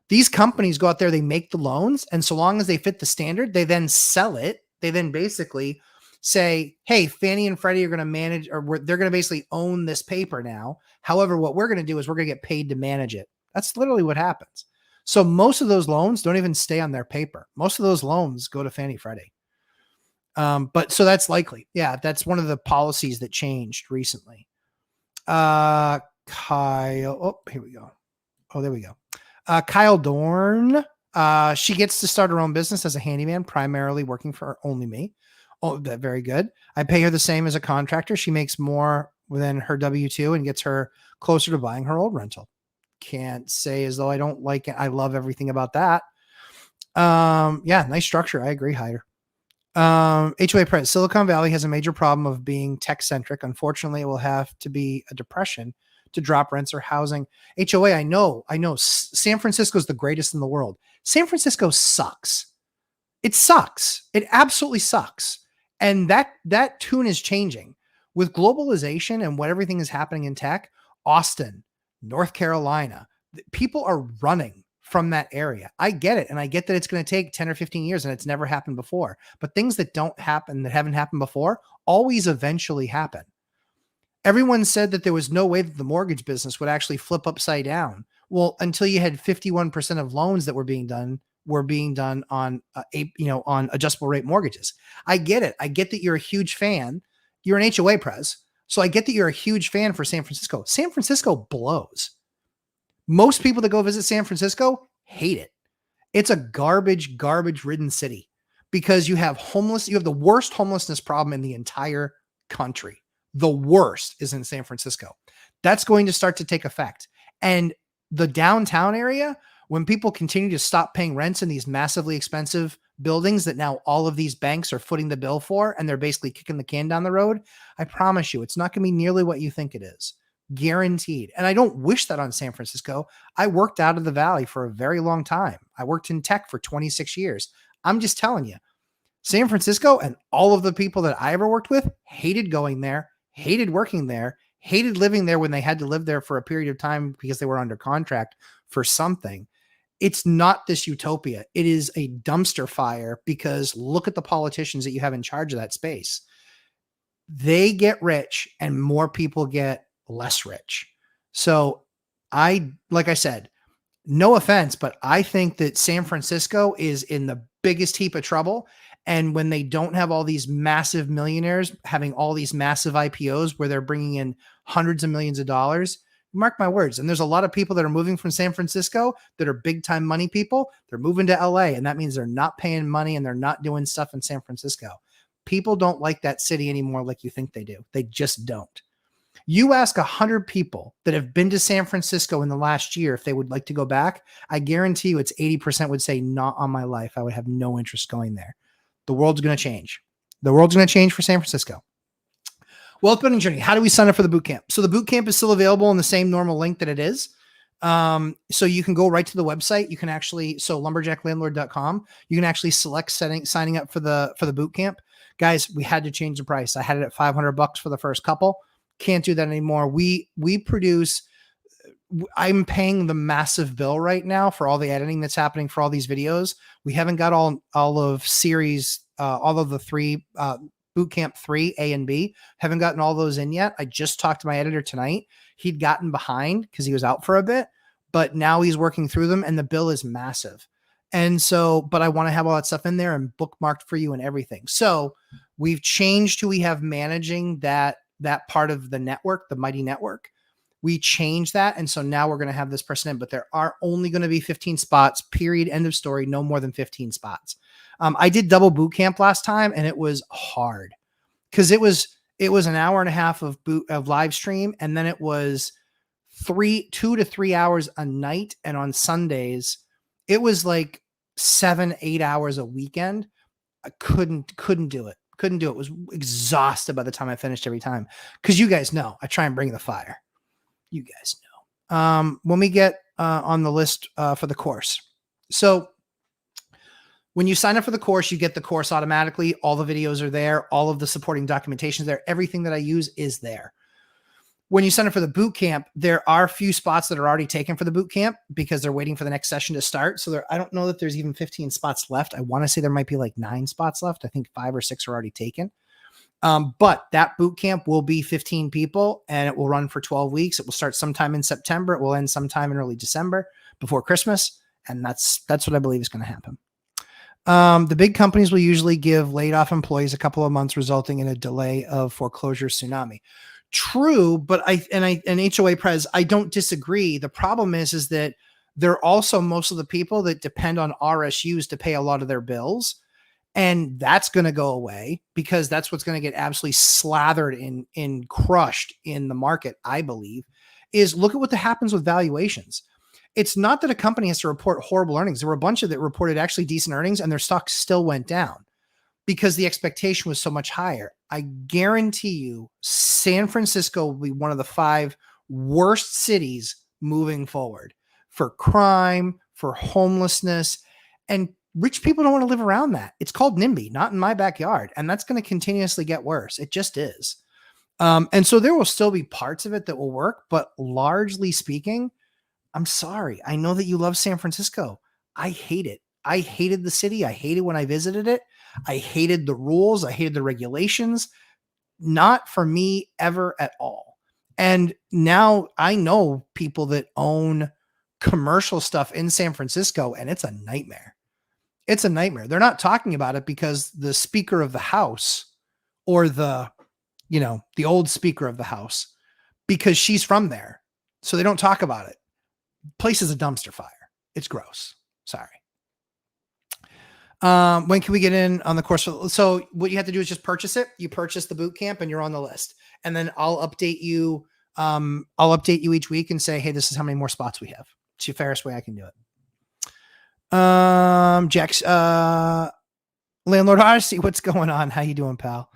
These companies go out there, they make the loans, and so long as they fit the standard, they then sell it. They then basically say, hey, Fannie and Freddie are going to manage, or they're going to basically own this paper now. However, what we're going to do is we're going to get paid to manage it. That's literally what happens. So most of those loans don't even stay on their paper. Most of those loans go to Fannie Freddie. But so that's likely. Yeah, that's one of the policies that changed recently. Kyle. Oh, here we go. Oh, there we go. Kyle Dorn. She gets to start her own business as a handyman, primarily working for only me. Oh, that very good. I pay her the same as a contractor. She makes more than her W-2 and gets her closer to buying her old rental. Can't say as though I don't like it. I love everything about that. Yeah, nice structure. I agree, Hyder. HOA Press. Silicon Valley has a major problem of being tech-centric. Unfortunately, it will have to be a depression to drop rents or housing. HOA, I know. San Francisco is the greatest in the world. San Francisco sucks. It sucks. It absolutely sucks. And that tune is changing with globalization and what everything is happening in tech. Austin, North Carolina, people are running from that area. I get it. And I get that it's going to take 10 or 15 years and it's never happened before, but things that don't happen, that haven't happened before, always eventually happen. Everyone said that there was no way that the mortgage business would actually flip upside down. Well, until you had 51% of loans that were being done on on adjustable rate mortgages. I get it. I get that you're a huge fan. You're an HOA pres. So I get that you're a huge fan for San Francisco. San Francisco blows. Most people that go visit San Francisco hate it. It's a garbage ridden city because you have the worst homelessness problem in the entire country. The worst is in San Francisco. That's going to start to take effect. And the downtown area, when people continue to stop paying rents in these massively expensive buildings that now all of these banks are footing the bill for, and they're basically kicking the can down the road, I promise you, it's not going to be nearly what you think it is. Guaranteed. And I don't wish that on San Francisco. I worked out of the Valley for a very long time. I worked in tech for 26 years. I'm just telling you, San Francisco and all of the people that I ever worked with hated going there, hated working there, hated living there when they had to live there for a period of time because they were under contract for something. It's not this utopia. It is a dumpster fire because look at the politicians that you have in charge of that space. They get rich and more people get less rich. So like I said, no offense, but I think that San Francisco is in the biggest heap of trouble. And when they don't have all these massive millionaires having all these massive IPOs where they're bringing in hundreds of millions of dollars, mark my words. And there's a lot of people that are moving from San Francisco that are big time money people. They're moving to LA. And that means they're not paying money and they're not doing stuff in San Francisco. People don't like that city anymore like you think they do. They just don't. You ask 100 people that have been to San Francisco in the last year if they would like to go back, I guarantee you it's 80% would say, not on my life. I would have no interest going there. The world's going to change. The world's going to change for San Francisco. Wealth Building Journey. How do we sign up for the boot camp? So the boot camp is still available in the same normal link that it is. So you can go right to the website. You can actually, so lumberjacklandlord.com, you can actually select signing up for the boot camp. Guys, we had to change the price. I had it at $500 for the first couple. Can't do that anymore. We produce, I'm paying the massive bill right now for all the editing that's happening for all these videos. We haven't got all of series, all of the three, Bootcamp 3, A and B, haven't gotten all those in yet. I just talked to my editor tonight. He'd gotten behind because he was out for a bit, but now he's working through them and the bill is massive. And so, but I want to have all that stuff in there and bookmarked for you and everything. So we've changed who we have managing that part of the network, the Mighty Network. We changed that. And so now we're going to have this person in, but there are only going to be 15 spots, period, end of story, no more than 15 spots. I did double boot camp last time and it was hard because it was an hour and a half of live stream. And then it was 2 to 3 hours a night. And on Sundays, it was like 7-8 hours a weekend. I couldn't do it. Couldn't do it. Was exhausted by the time I finished every time. Cause you guys know, I try and bring the fire. You guys know, when we get, on the list, for the course. So when you sign up for the course, you get the course automatically. All the videos are there. All of the supporting documentation is there. Everything that I use is there. When you sign up for the boot camp, there are a few spots that are already taken for the boot camp because they're waiting for the next session to start. So I don't know that there's even 15 spots left. I want to say there might be like 9 spots left. I think 5 or 6 are already taken. But that boot camp will be 15 people and it will run for 12 weeks. It will start sometime in September. It will end sometime in early December before Christmas. And that's what I believe is going to happen. The big companies will usually give laid off employees a couple of months, resulting in a delay of foreclosure tsunami. True, but HOA Prez, I don't disagree. The problem is that they're also most of the people that depend on RSUs to pay a lot of their bills. And that's going to go away because that's what's going to get absolutely slathered in crushed in the market, I believe, is look at what happens with valuations. It's not that a company has to report horrible earnings. There were a bunch of that reported actually decent earnings and their stock still went down because the expectation was so much higher. I guarantee you San Francisco will be one of the 5 worst cities moving forward for crime, for homelessness, and rich people don't want to live around that. It's called NIMBY, not in my backyard. And that's going to continuously get worse. It just is. And so there will still be parts of it that will work, but largely speaking, I'm sorry. I know that you love San Francisco. I hate it. I hated the city. I hated when I visited it. I hated the rules. I hated the regulations. Not for me ever at all. And now I know people that own commercial stuff in San Francisco and it's a nightmare. It's a nightmare. They're not talking about it because the Speaker of the House or the old Speaker of the House, because she's from there. So they don't talk about it. Place is a dumpster fire. It's gross. Sorry. When can we get in on the course? So what you have to do is just purchase it. You purchase the boot camp and you're on the list. and then I'll update you. I'll update you each week and say, hey, this is how many more spots we have. It's the fairest way I can do it. Jack's Landlord Odyssey, what's going on? How you doing, pal?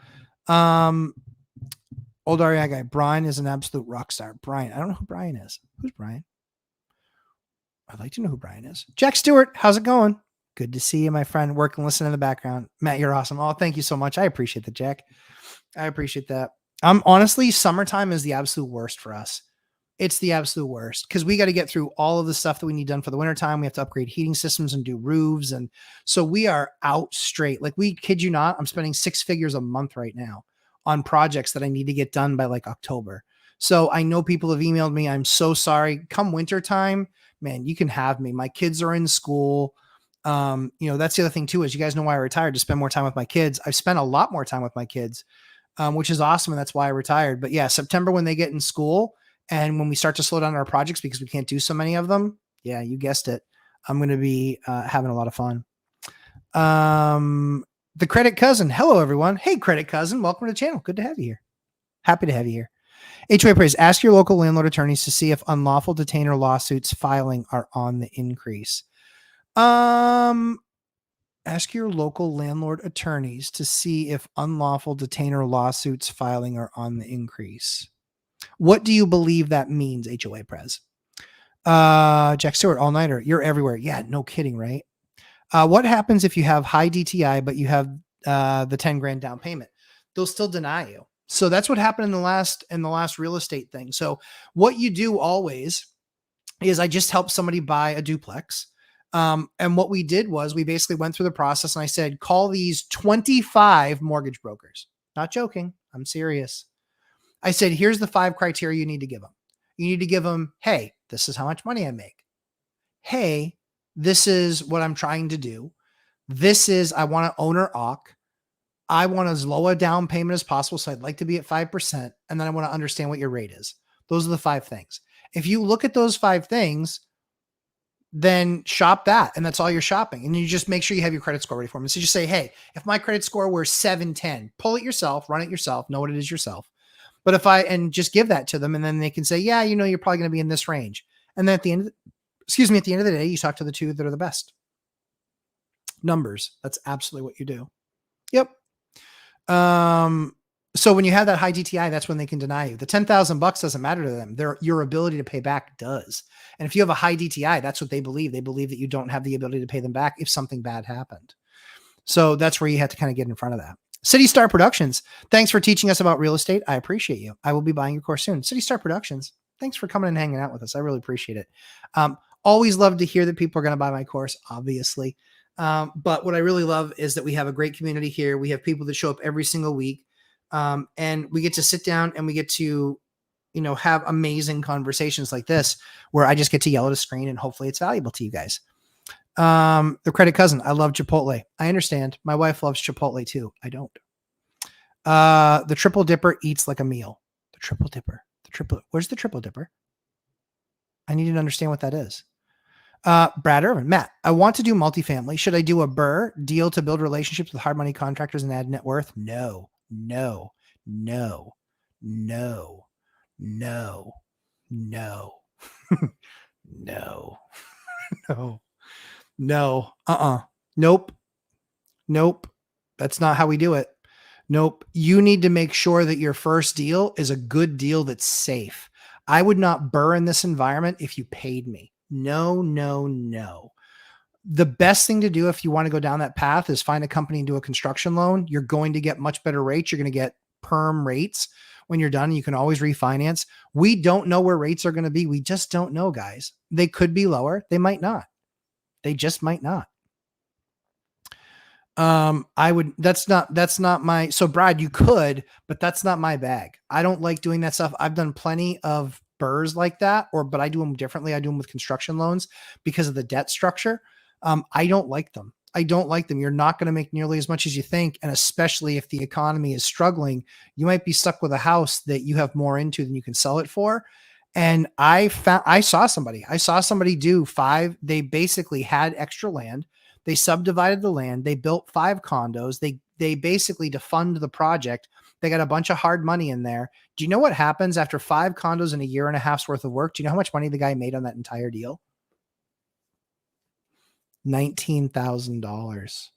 Old REI guy, Brian is an absolute rock star. Brian, I don't know who Brian is. Who's Brian? I'd like to know who Brian is. Jack Stewart, how's it going? Good to see you, my friend. Work and listen in the background. Matt, you're awesome. Oh, thank you so much. I appreciate that, Jack. I appreciate that. Honestly, summertime is the absolute worst for us. It's the absolute worst because we got to get through all of the stuff that we need done for the wintertime. We have to upgrade heating systems and do roofs. And so we are out straight. Like, we kid you not, I'm spending 6 figures a month right now on projects that I need to get done by like October. So I know people have emailed me. I'm so sorry. Come wintertime, man, you can have me. My kids are in school. That's the other thing too, is you guys know why I retired, to spend more time with my kids. I've spent a lot more time with my kids, which is awesome. And that's why I retired. But yeah, September, when they get in school, and when we start to slow down our projects because we can't do so many of them, yeah, you guessed it, I'm going to be having a lot of fun. The Credit Cousin. Hello, everyone. Hey, Credit Cousin. Welcome to the channel. Good to have you here. Happy to have you here. HOA Praise. Ask your local landlord attorneys to see if unlawful detainer lawsuits filing are on the increase. Ask your local landlord attorneys to see if unlawful detainer lawsuits filing are on the increase. What do you believe that means, HOA Prez? Jack Stewart, all-nighter. You're everywhere. Yeah, no kidding, right? What happens if you have high DTI, but you have the 10 grand down payment? They'll still deny you. So that's what happened in the last real estate thing. So what you do always is, I just helped somebody buy a duplex. And what we did was, we basically went through the process, and I said, call these 25 mortgage brokers. Not joking. I'm serious. I said, here's the 5 criteria you need to give them. You need to give them, hey, this is how much money I make. Hey, this is what I'm trying to do. This is, I want to own or OC. I want as low a down payment as possible. So I'd like to be at 5%. And then I want to understand what your rate is. Those are the 5 things. If you look at those 5 things, then shop that. And that's all you're shopping. And you just make sure you have your credit score ready for them. So just say, hey, if my credit score were 710, pull it yourself, run it yourself, know what it is yourself. But and just give that to them, and then they can say, yeah, you're probably going to be in this range. And then at the end of the day, you talk to the 2 that are the best. Numbers. That's absolutely what you do. Yep. So when you have that high DTI, that's when they can deny you. The $10,000 doesn't matter to them. Your ability to pay back does. And if you have a high DTI, that's what they believe. They believe that you don't have the ability to pay them back if something bad happened. So that's where you have to kind of get in front of that. City Star Productions. Thanks for teaching us about real estate. I appreciate you. I will be buying your course soon. City Star Productions. Thanks for coming and hanging out with us. I really appreciate it. Always love to hear that people are going to buy my course, obviously. But what I really love is that we have a great community here. We have people that show up every single week. And we get to sit down and we get to, have amazing conversations like this, where I just get to yell at a screen, and hopefully it's valuable to you guys. The Credit Cousin. I love Chipotle. I understand. My wife loves Chipotle too. I don't. The Triple Dipper eats like a meal. The Triple Dipper. Where's the Triple Dipper? I need to understand what that is. Brad Irvin. Matt, I want to do multifamily. Should I do a BRRRR deal to build relationships with hard money contractors and add net worth? No. Nope. That's not how we do it. Nope. You need to make sure that your first deal is a good deal that's safe. I would not BRRRR in this environment if you paid me. No. The best thing to do if you want to go down that path is find a company and do a construction loan. You're going to get much better rates. You're going to get perm rates when you're done. You can always refinance. We don't know where rates are going to be. We just don't know, guys. They could be lower. They might not. They just might not. That's not my, so Brad, you could, but that's not my bag. I don't like doing that stuff. I've done plenty of BRRRRs like that, but I do them differently. I do them with construction loans because of the debt structure. I don't like them. You're not going to make nearly as much as you think. And especially if the economy is struggling, you might be stuck with a house that you have more into than you can sell it for. And I saw somebody do 5. They basically had extra land. They subdivided the land. They built 5 condos. They basically, to fund the project, They got a bunch of hard money in there. Do you know what happens after 5 condos and a year and a half's worth of work? Do you know how much money the guy made on that entire deal? $19,000.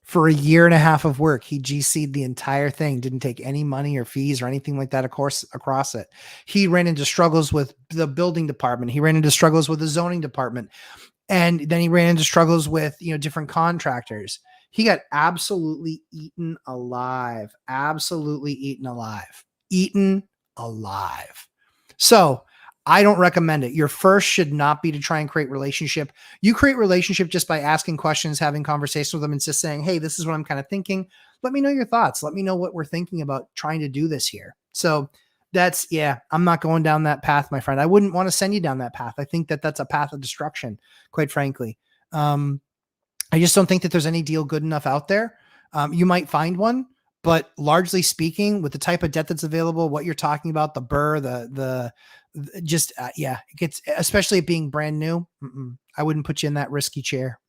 For a year and a half of work, he GC'd the entire thing, didn't take any money or fees or anything like that, of course, across it. He ran into struggles with the building department. He ran into struggles with the zoning department. And then he ran into struggles with, different contractors. He got absolutely eaten alive. Absolutely eaten alive. Eaten alive. So I don't recommend it. Your first should not be to try and create relationship. You create relationship just by asking questions, having conversations with them, and just saying, hey, this is what I'm kind of thinking. Let me know your thoughts. Let me know what we're thinking about trying to do this here. So I'm not going down that path, my friend. I wouldn't want to send you down that path. I think that that's a path of destruction, quite frankly. I just don't think that there's any deal good enough out there. You might find one, but largely speaking, with the type of debt that's available, what you're talking about, the burr, it gets, especially it being brand new. I wouldn't put you in that risky chair.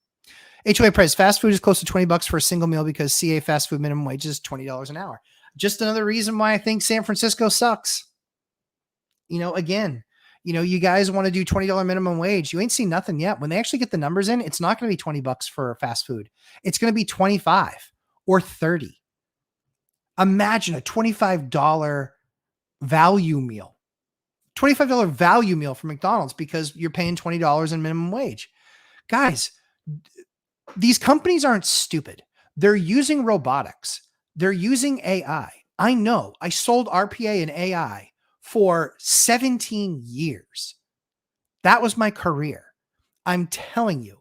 HOA price, fast food is close to $20 for a single meal because CA fast food minimum wage is $20 an hour. Just another reason why I think San Francisco sucks. Again, you guys want to do $20 minimum wage. You ain't seen nothing yet. When they actually get the numbers in, it's not going to be $20 for fast food. It's going to be 25 or 30. Imagine a $25 value meal. $25 value meal from McDonald's because you're paying $20 in minimum wage. Guys, these companies aren't stupid. They're using robotics. They're using AI. I know. I sold RPA and AI for 17 years. That was my career. I'm telling you,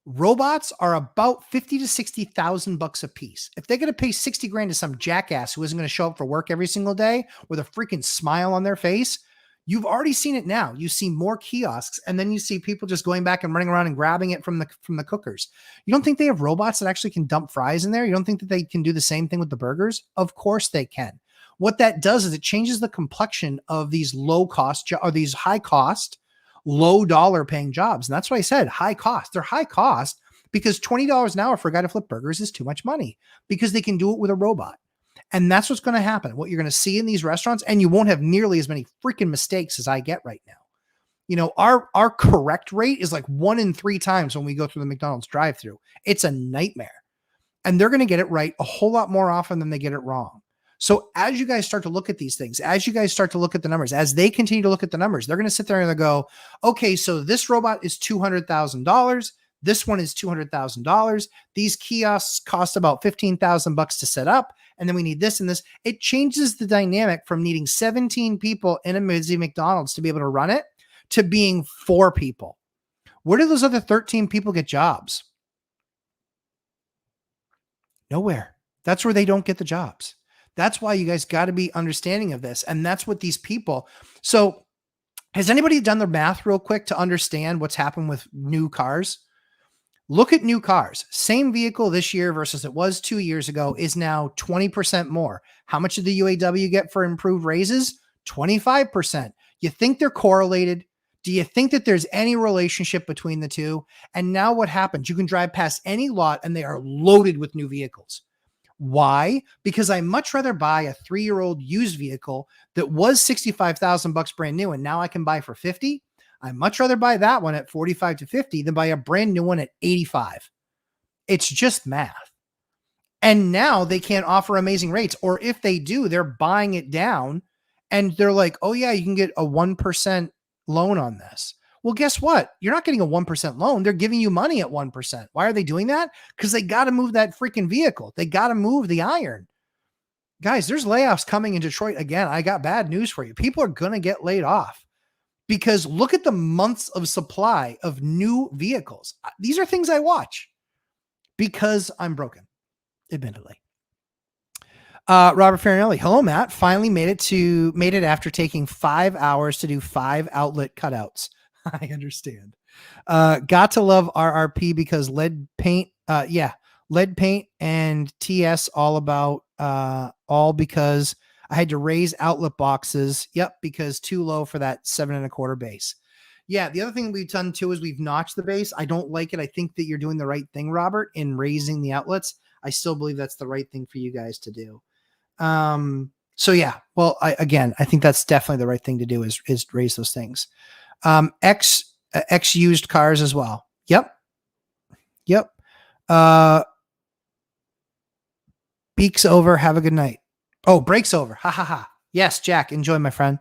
robots are about 50 to 60,000 bucks a piece. If they're going to pay 60 grand to some jackass who isn't going to show up for work every single day with a freaking smile on their face, you've already seen it now. You see more kiosks, and then you see people just going back and running around and grabbing it from the cookers. You don't think they have robots that actually can dump fries in there? You don't think that they can do the same thing with the burgers? Of course they can. What that does is it changes the complexion of these low cost or these high cost, low dollar paying jobs. And that's why I said high cost. They're high cost because $20 an hour for a guy to flip burgers is too much money because they can do it with a robot. And that's what's going to happen. What you're going to see in these restaurants, and you won't have nearly as many freaking mistakes as I get right now. Our correct rate is like 1 in 3 times when we go through the McDonald's drive-through. It's a nightmare. And they're going to get it right a whole lot more often than they get it wrong. So as you guys start to look at these things, as you guys start to look at the numbers, as they continue to look at the numbers, they're going to sit there and they'll go, okay, so this robot is $200,000. This one is $200,000. These kiosks cost about $15,000 to set up. And then we need this and this. It changes the dynamic from needing 17 people in a busy McDonald's to be able to run it to being 4 people. Where do those other 13 people get jobs? Nowhere. That's where they don't get the jobs. That's why you guys got to be understanding of this. And that's what these people. So has anybody done the math real quick to understand what's happened with new cars? Look at new cars. Same vehicle this year versus it was 2 years ago is now 20% more. How much did the UAW get for improved raises? 25%. You think they're correlated? Do you think that there's any relationship between the two? And now what happens? You can drive past any lot and they are loaded with new vehicles. Why? Because I much rather buy a 3-year-old used vehicle that was $65,000 brand new and now I can buy for 50. I much rather buy that one at 45 to 50 than buy a brand new one at 85. It's just math. And now they can't offer amazing rates, or if they do, they're buying it down and they're like, oh yeah, you can get a 1% loan on this. Well, guess what? You're not getting a 1% loan. They're giving you money at 1%. Why are they doing that? Because they got to move that freaking vehicle. They got to move the iron. Guys, there's layoffs coming in Detroit again. I got bad news for you. People are going to get laid off because look at the months of supply of new vehicles. These are things I watch because I'm broken, admittedly. Robert Farinelli. Hello, Matt. Finally made it after taking 5 hours to do 5 outlet cutouts. I understand. Got to love RRP because lead paint and TS all because I had to raise outlet boxes. Yep. Because too low for that 7.25 base. Yeah. The other thing we've done too, is we've notched the base. I don't like it. I think that you're doing the right thing, Robert, in raising the outlets. I still believe that's the right thing for you guys to do. So yeah, well, I think that's definitely the right thing to do is raise those things. X used cars as well. Yep. Yep. Uh, Beaks over. Have a good night. Oh, breaks over. Ha ha ha. Yes, Jack. Enjoy, my friend.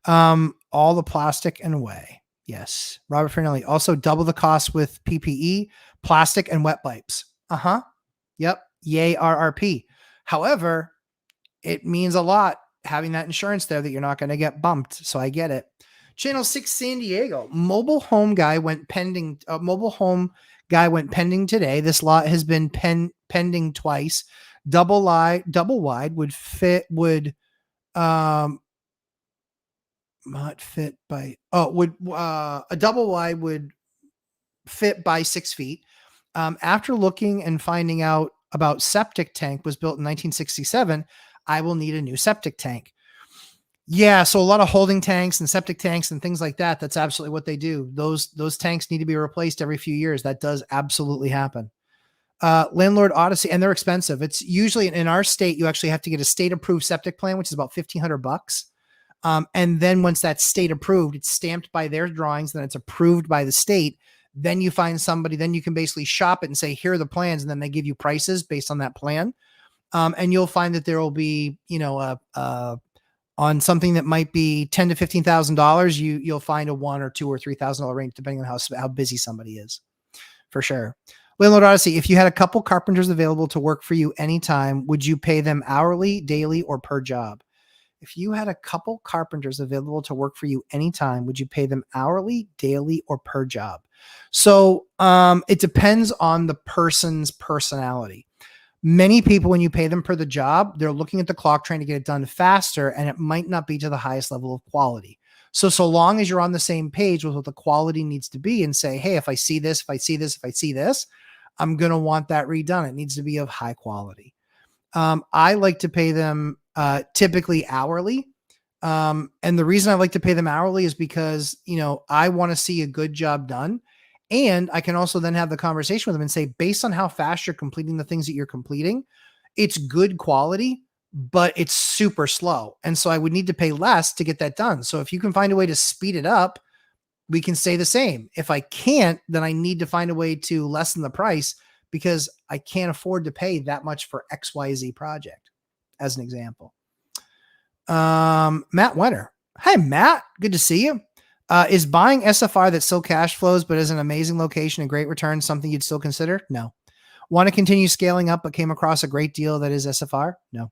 All the plastic and away. Yes. Robert Fernelli. Also double the cost with PPE, plastic, and wet wipes. Uh-huh. Yep. Yay, RRP. However, it means a lot having that insurance there that you're not going to get bumped. So I get it. Channel 6 San Diego. Mobile home guy went pending. Mobile home guy went pending today. This lot has been pending twice. Double wide would fit, would not fit by, would a double wide would fit by 6 feet. After looking and finding out about septic tank was built in 1967, I will need a new septic tank. Yeah, so a lot of holding tanks and septic tanks and things like that. That's absolutely what they do. Those tanks need to be replaced every few years. That does absolutely happen. Landlord Odyssey, and they're expensive. It's usually in our state, you actually have to get a state approved septic plan, which is about $1,500. And then once that's state approved, it's stamped by their drawings, then it's approved by the state. Then you find somebody, then you can basically shop it and say, here are the plans. And then they give you prices based on that plan. And you'll find that there will be, on something that might be $10,000 to $15,000, you'll find a $1,000 or $2,000 or $3,000 range, depending on how busy somebody is, for sure. Landlord Odyssey, if you had a couple carpenters available to work for you anytime, would you pay them hourly, daily, or per job? If you had a couple carpenters available to work for you anytime, would you pay them hourly, daily, or per job? So it depends on the person's personality. Many people, when you pay them per the job, they're looking at the clock trying to get it done faster, and it might not be to the highest level of quality. So long as you're on the same page with what the quality needs to be and say, hey, if I see this, if I see this, if I see this, I'm going to want that redone. It needs to be of high quality. I like to pay them typically hourly. And the reason I like to pay them hourly is because, I want to see a good job done. And I can also then have the conversation with them and say, based on how fast you're completing the things that you're completing, it's good quality, but it's super slow. And so I would need to pay less to get that done. So if you can find a way to speed it up, we can stay the same. If I can't, then I need to find a way to lessen the price because I can't afford to pay that much for XYZ project, as an example. Matt Wenner. Hi, Matt. Good to see you. Is buying SFR that still cash flows but is an amazing location and great return something you'd still consider? No. Want to continue scaling up but came across a great deal that is SFR? No.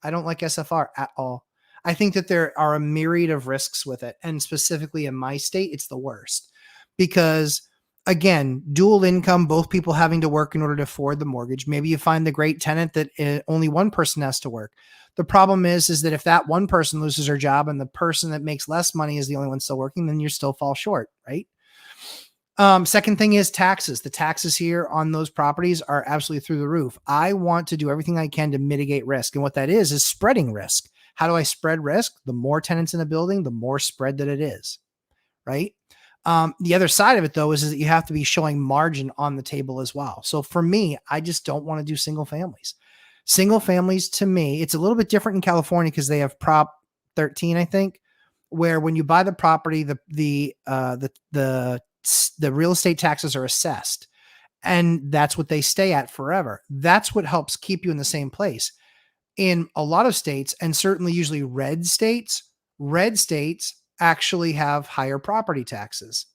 I don't like SFR at all. I think that there are a myriad of risks with it. And specifically in my state, it's the worst. Because again, dual income, both people having to work in order to afford the mortgage. Maybe you find the great tenant that only one person has to work. The problem is that if that one person loses their job and the person that makes less money is the only one still working, then you still fall short, right? Second thing is taxes. The taxes here on those properties are absolutely through the roof. I want to do everything I can to mitigate risk. And what that is spreading risk. How do I spread risk? The more tenants in a building, the more spread that it is, right? The other side of it, though, is that you have to be showing margin on the table as well. So for me, I just don't want to do single families. Single families, to me, it's a little bit different in California because they have Prop 13, I think, where when you buy the property, the real estate taxes are assessed, and that's what they stay at forever. That's what helps keep you in the same place. In a lot of states, and certainly usually red states actually have higher property taxes.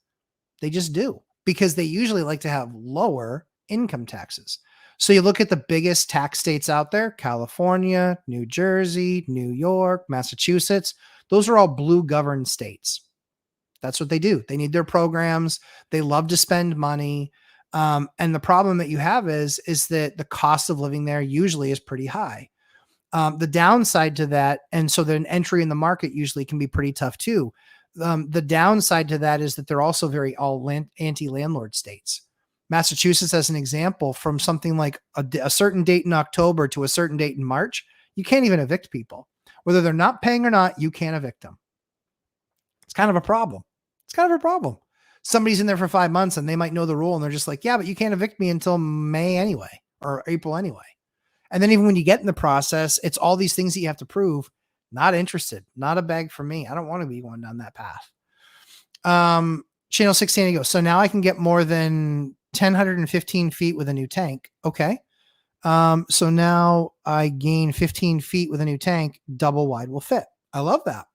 They just do because they usually like to have lower income taxes. So you look at the biggest tax states out there, California, New Jersey, New York, Massachusetts. Those are all blue governed states. That's what they do. They need their programs. They love to spend money. And the problem that you have is that the cost of living there usually is pretty high. The downside to that, and so then entry in the market usually can be pretty tough too. The downside to that is that they're also very anti-landlord states. Massachusetts, as an example, from something like a certain date in October to a certain date in March, you can't even evict people. Whether they're not paying or not, you can't evict them. It's kind of a problem. Somebody's in there for 5 months and they might know the rule and they're just like, yeah, but you can't evict me until May anyway, or April anyway. And then even when you get in the process, it's all these things that you have to prove. Not interested. Not a bag for me. I don't want to be going down that path. Channel 16 goes. So now I can get more than 1,015 feet with a new tank. Okay. So now I gain 15 feet with a new tank. Double wide will fit. I love that.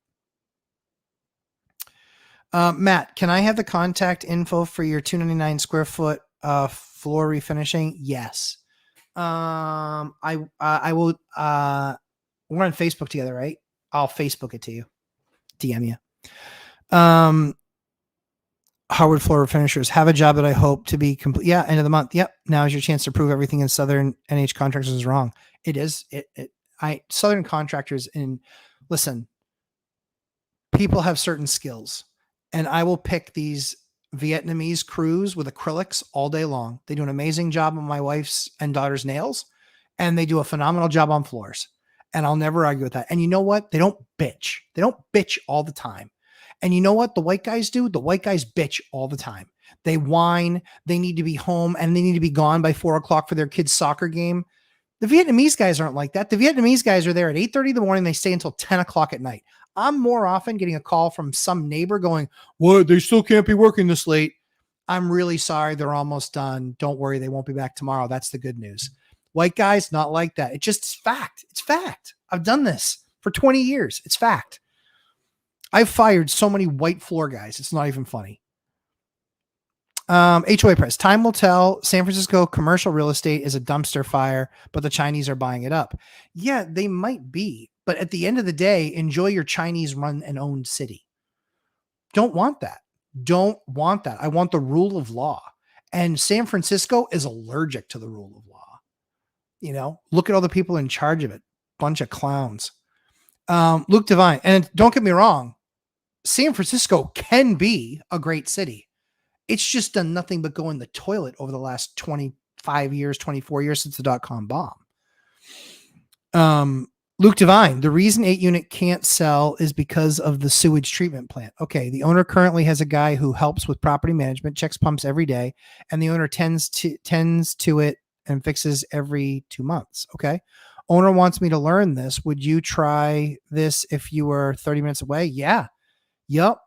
Matt, can I have the contact info for your 299 square foot floor refinishing? Yes. I will. We're on Facebook together, right? I'll Facebook it to you. DM you. Hardwood floor finishers have a job that I hope to be complete. Yeah, end of the month. Yep. Now is your chance to prove everything in Southern NH Contractors is wrong. It is. Southern Contractors listen, people have certain skills, and I will pick these Vietnamese crews with acrylics all day long. They do an amazing job on my wife's and daughter's nails, and they do a phenomenal job on floors. And I'll never argue with that. And you know what? They don't bitch. They don't bitch all the time. And you know what the white guys do? The white guys bitch all the time. They whine. They need to be home and they need to be gone by 4:00 for their kid's soccer game. The Vietnamese guys aren't like that. The Vietnamese guys are there at 8:30 in the morning. They stay until 10:00 at night. I'm more often getting a call from some neighbor going, "What? They still can't be working this late." I'm really sorry. They're almost done. Don't worry. They won't be back tomorrow. That's the good news. White guys, not like that. It's just fact. It's fact. I've done this for 20 years. It's fact. I've fired so many white floor guys. It's not even funny. HOA press. Time will tell. San Francisco commercial real estate is a dumpster fire, but the Chinese are buying it up. Yeah, they might be. But at the end of the day, enjoy your Chinese run and owned city. Don't want that. Don't want that. I want the rule of law. And San Francisco is allergic to the rule of law. You know, look at all the people in charge of it. Bunch of clowns. Luke Devine. And don't get me wrong. San Francisco can be a great city. It's just done nothing but go in the toilet over the last 25 years, 24 years since the .com bomb. Luke Devine, the reason 8-unit can't sell is because of the sewage treatment plant. Okay, the owner currently has a guy who helps with property management, checks pumps every day, and the owner tends to it and fixes every 2 months. Okay. Owner wants me to learn this. Would you try this if you were 30 minutes away? Yeah. Yep.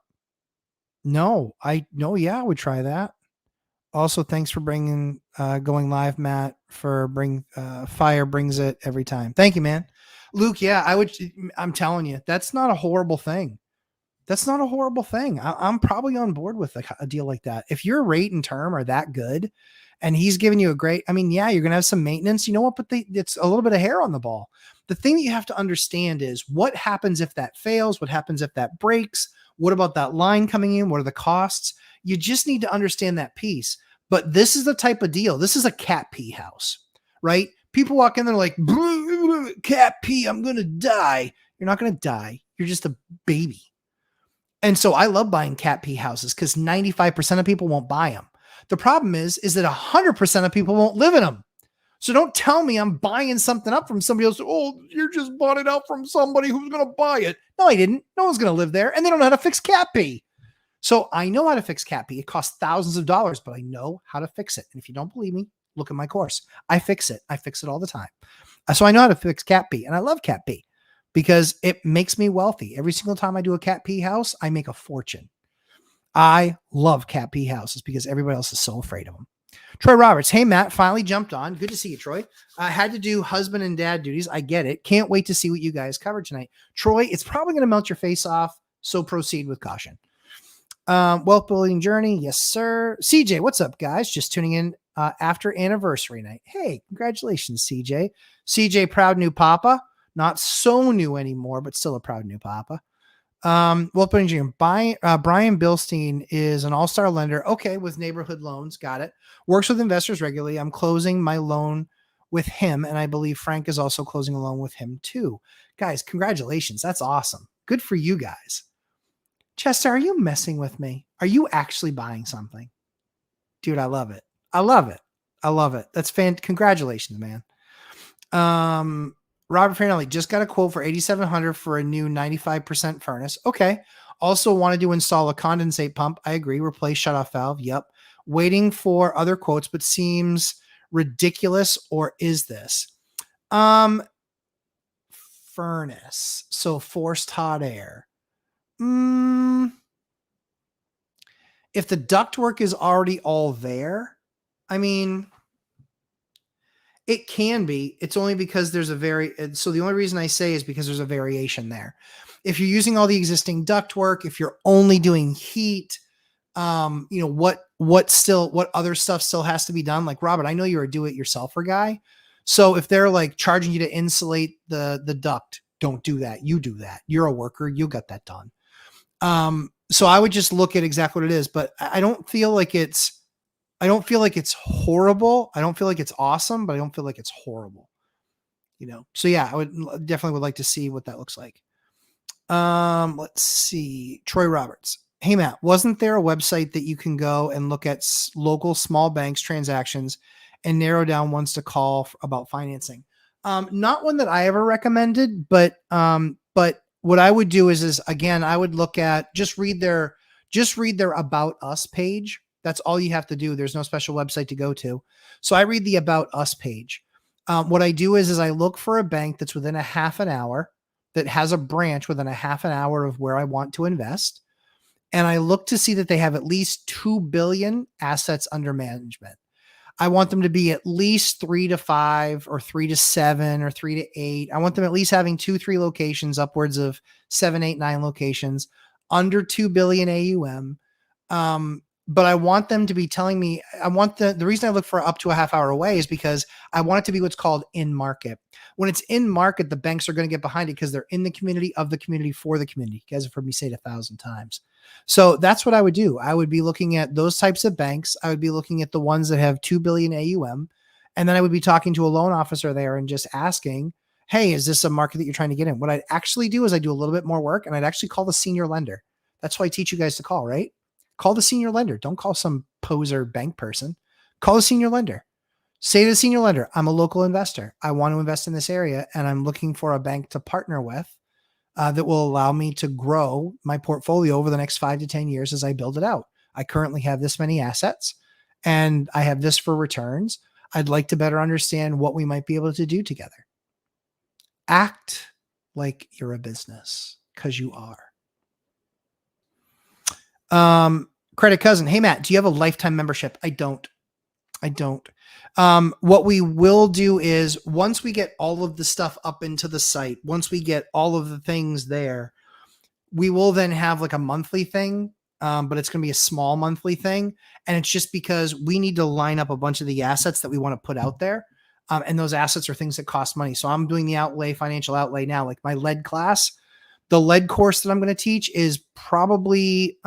No, I would try that. Also, thanks for bringing going live, Matt, for fire brings it every time. Thank you, man. Luke, yeah, I'm telling you, that's not a horrible thing. That's not a horrible thing. I'm probably on board with a deal like that. If your rate and term are that good and he's giving you yeah, you're going to have some maintenance, you know what, but it's a little bit of hair on the ball. The thing that you have to understand is what happens if that fails? What happens if that breaks? What about that line coming in? What are the costs? You just need to understand that piece. But this is the type of deal. This is a cat pee house, right? People walk in there like, cat pee, I'm going to die. You're not going to die. You're just a baby. And so I love buying cat pee houses because 95% of people won't buy them. The problem is that 100% of people won't live in them. So don't tell me I'm buying something up from somebody else. Oh, you just bought it out from somebody who's going to buy it. No, I didn't. No one's going to live there. And they don't know how to fix cat pee. So I know how to fix cat pee. It costs thousands of dollars, but I know how to fix it. And if you don't believe me, look at my course. I fix it. I fix it all the time. So I know how to fix cat pee. And I love cat pee because it makes me wealthy. Every single time I do a cat pee house, I make a fortune. I love cat pee houses because everybody else is so afraid of them. Troy Roberts. Hey, Matt, finally jumped on. Good to see you, Troy. I had to do husband and dad duties. I get it. Can't wait to see what you guys covered tonight. Troy, it's probably going to melt your face off. So proceed with caution. Wealth building journey. Yes, sir. CJ, what's up, guys? Just tuning in after anniversary night. Hey, congratulations, CJ. CJ, proud new papa. Not so new anymore, but still a proud new papa. Wealth building journey. Brian Bilstein is an all-star lender. Okay, with neighborhood loans. Got it. Works with investors regularly. I'm closing my loan with him, and I believe Frank is also closing a loan with him too. Guys, congratulations. That's awesome. Good for you guys. Chester, are you messing with me? Are you actually buying something? Dude, I love it. I love it. I love it. That's congratulations, man. Robert Farinelli just got a quote for $8,700 for a new 95% furnace. Okay. Also wanted to install a condensate pump. I agree. Replace shutoff valve. Yep. Waiting for other quotes, but seems ridiculous. Or is this? Um, Furnace. So forced hot air. If the ductwork is already all there, I mean, it can be. It's only because there's so the only reason I say is because there's a variation there. If you're using all the existing ductwork, if you're only doing heat, what other stuff still has to be done? Like Robert, I know you're a do-it-yourselfer guy. So if they're like charging you to insulate the duct, don't do that. You do that. You're a worker. You got that done. So I would just look at exactly what it is, but I don't feel like it's horrible. I don't feel like it's awesome, but I don't feel like it's horrible. So yeah, I would definitely like to see what that looks like. Let's see. Troy Roberts. Hey Matt, wasn't there a website that you can go and look at local small banks transactions and narrow down ones to call about financing? Not one that I ever recommended, but what I would do is again, I would look at just read their About Us page. That's all you have to do. There's no special website to go to. So I read the About Us page. What I do is I look for a bank that's within a half an hour, that has a branch within a half an hour of where I want to invest. And I look to see that they have at least 2 billion assets under management. I want them to be at least 3 to 5 or 3 to 7 or 3 to 8. I want them at least having 2-3 locations, upwards of 7, 8, 9 locations, under 2 billion AUM. But I want them to be telling me, I want the reason I look for up to a half hour away is because I want it to be what's called in market. When it's in market, the banks are going to get behind it because they're in the community, of the community, for the community. You guys have heard me say it 1,000 times. So that's what I would do. I would be looking at those types of banks. I would be looking at the ones that have 2 billion AUM. And then I would be talking to a loan officer there and just asking, hey, is this a market that you're trying to get in? What I'd actually do is I do a little bit more work, and I'd actually call the senior lender. That's why I teach you guys to call, right? Call the senior lender. Don't call some poser bank person. Call the senior lender. Say to the senior lender, I'm a local investor. I want to invest in this area, and I'm looking for a bank to partner with that will allow me to grow my portfolio over the next 5 to 10 years as I build it out. I currently have this many assets, and I have this for returns. I'd like to better understand what we might be able to do together. Act like you're a business, because you are. Credit Cousin. Hey, Matt, do you have a lifetime membership? I don't. What we will do is once we get all of the stuff up into the site, once we get all of the things there, we will then have like a monthly thing. But it's going to be a small monthly thing. And it's just because we need to line up a bunch of the assets that we want to put out there. And those assets are things that cost money. So I'm doing the financial outlay now, like my lead class. The lead course that I'm going to teach is probably,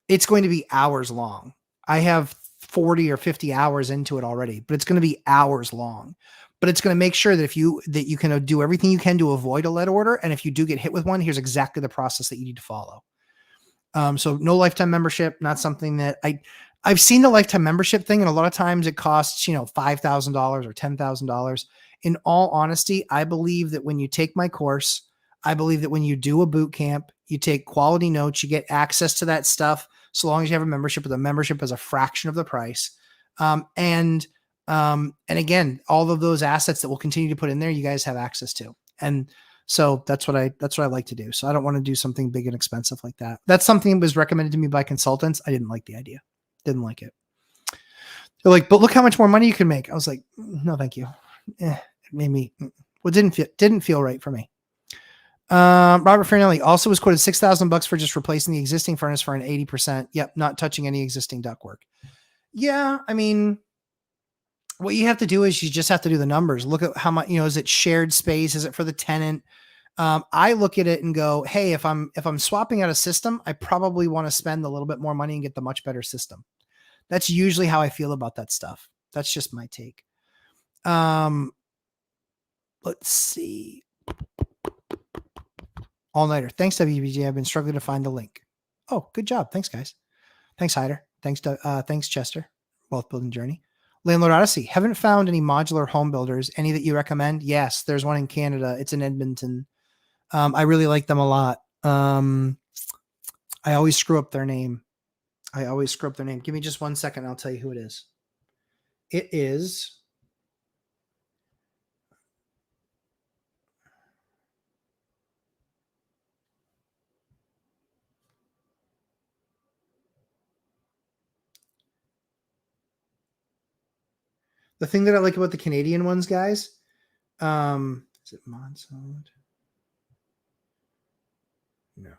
it's going to be hours long. I have 40 or 50 hours into it already, but it's going to be hours long. But it's going to make sure that you can do everything you can to avoid a lead order. And if you do get hit with one, here's exactly the process that you need to follow. So no lifetime membership, not something that I've seen the lifetime membership thing. And a lot of times it costs, $5,000 or $10,000. In all honesty, I believe that when you take my course, I believe that when you do a boot camp, you take quality notes, you get access to that stuff. So long as you have a membership, with a membership is a fraction of the price. And again, all of those assets that we'll continue to put in there, you guys have access to. And so that's what I like to do. So I don't want to do something big and expensive like that. That's something that was recommended to me by consultants. I didn't like the idea. Didn't like it. They're like, but look how much more money you can make. I was like, no, thank you. It made me, well, didn't feel right for me. Robert Farinelli also was quoted $6,000 for just replacing the existing furnace for an 80%. Yep. Not touching any existing ductwork. Yeah. I mean, what you have to do is you just have to do the numbers. Look at how much, is it shared space? Is it for the tenant? I look at it and go, hey, if I'm swapping out a system, I probably want to spend a little bit more money and get the much better system. That's usually how I feel about that stuff. That's just my take. Let's see. All-nighter. Thanks, WBG. I've been struggling to find the link. Oh, good job. Thanks, guys. Thanks, Hyder. Thanks, Chester. Wealth Building Journey. Landlord Odyssey. Haven't found any modular home builders. Any that you recommend? Yes, there's one in Canada. It's in Edmonton. I really like them a lot. I always screw up their name. Give me just 1 second. I'll tell you who it is. It is The thing that I like about the Canadian ones, guys, is it Monsolid? No.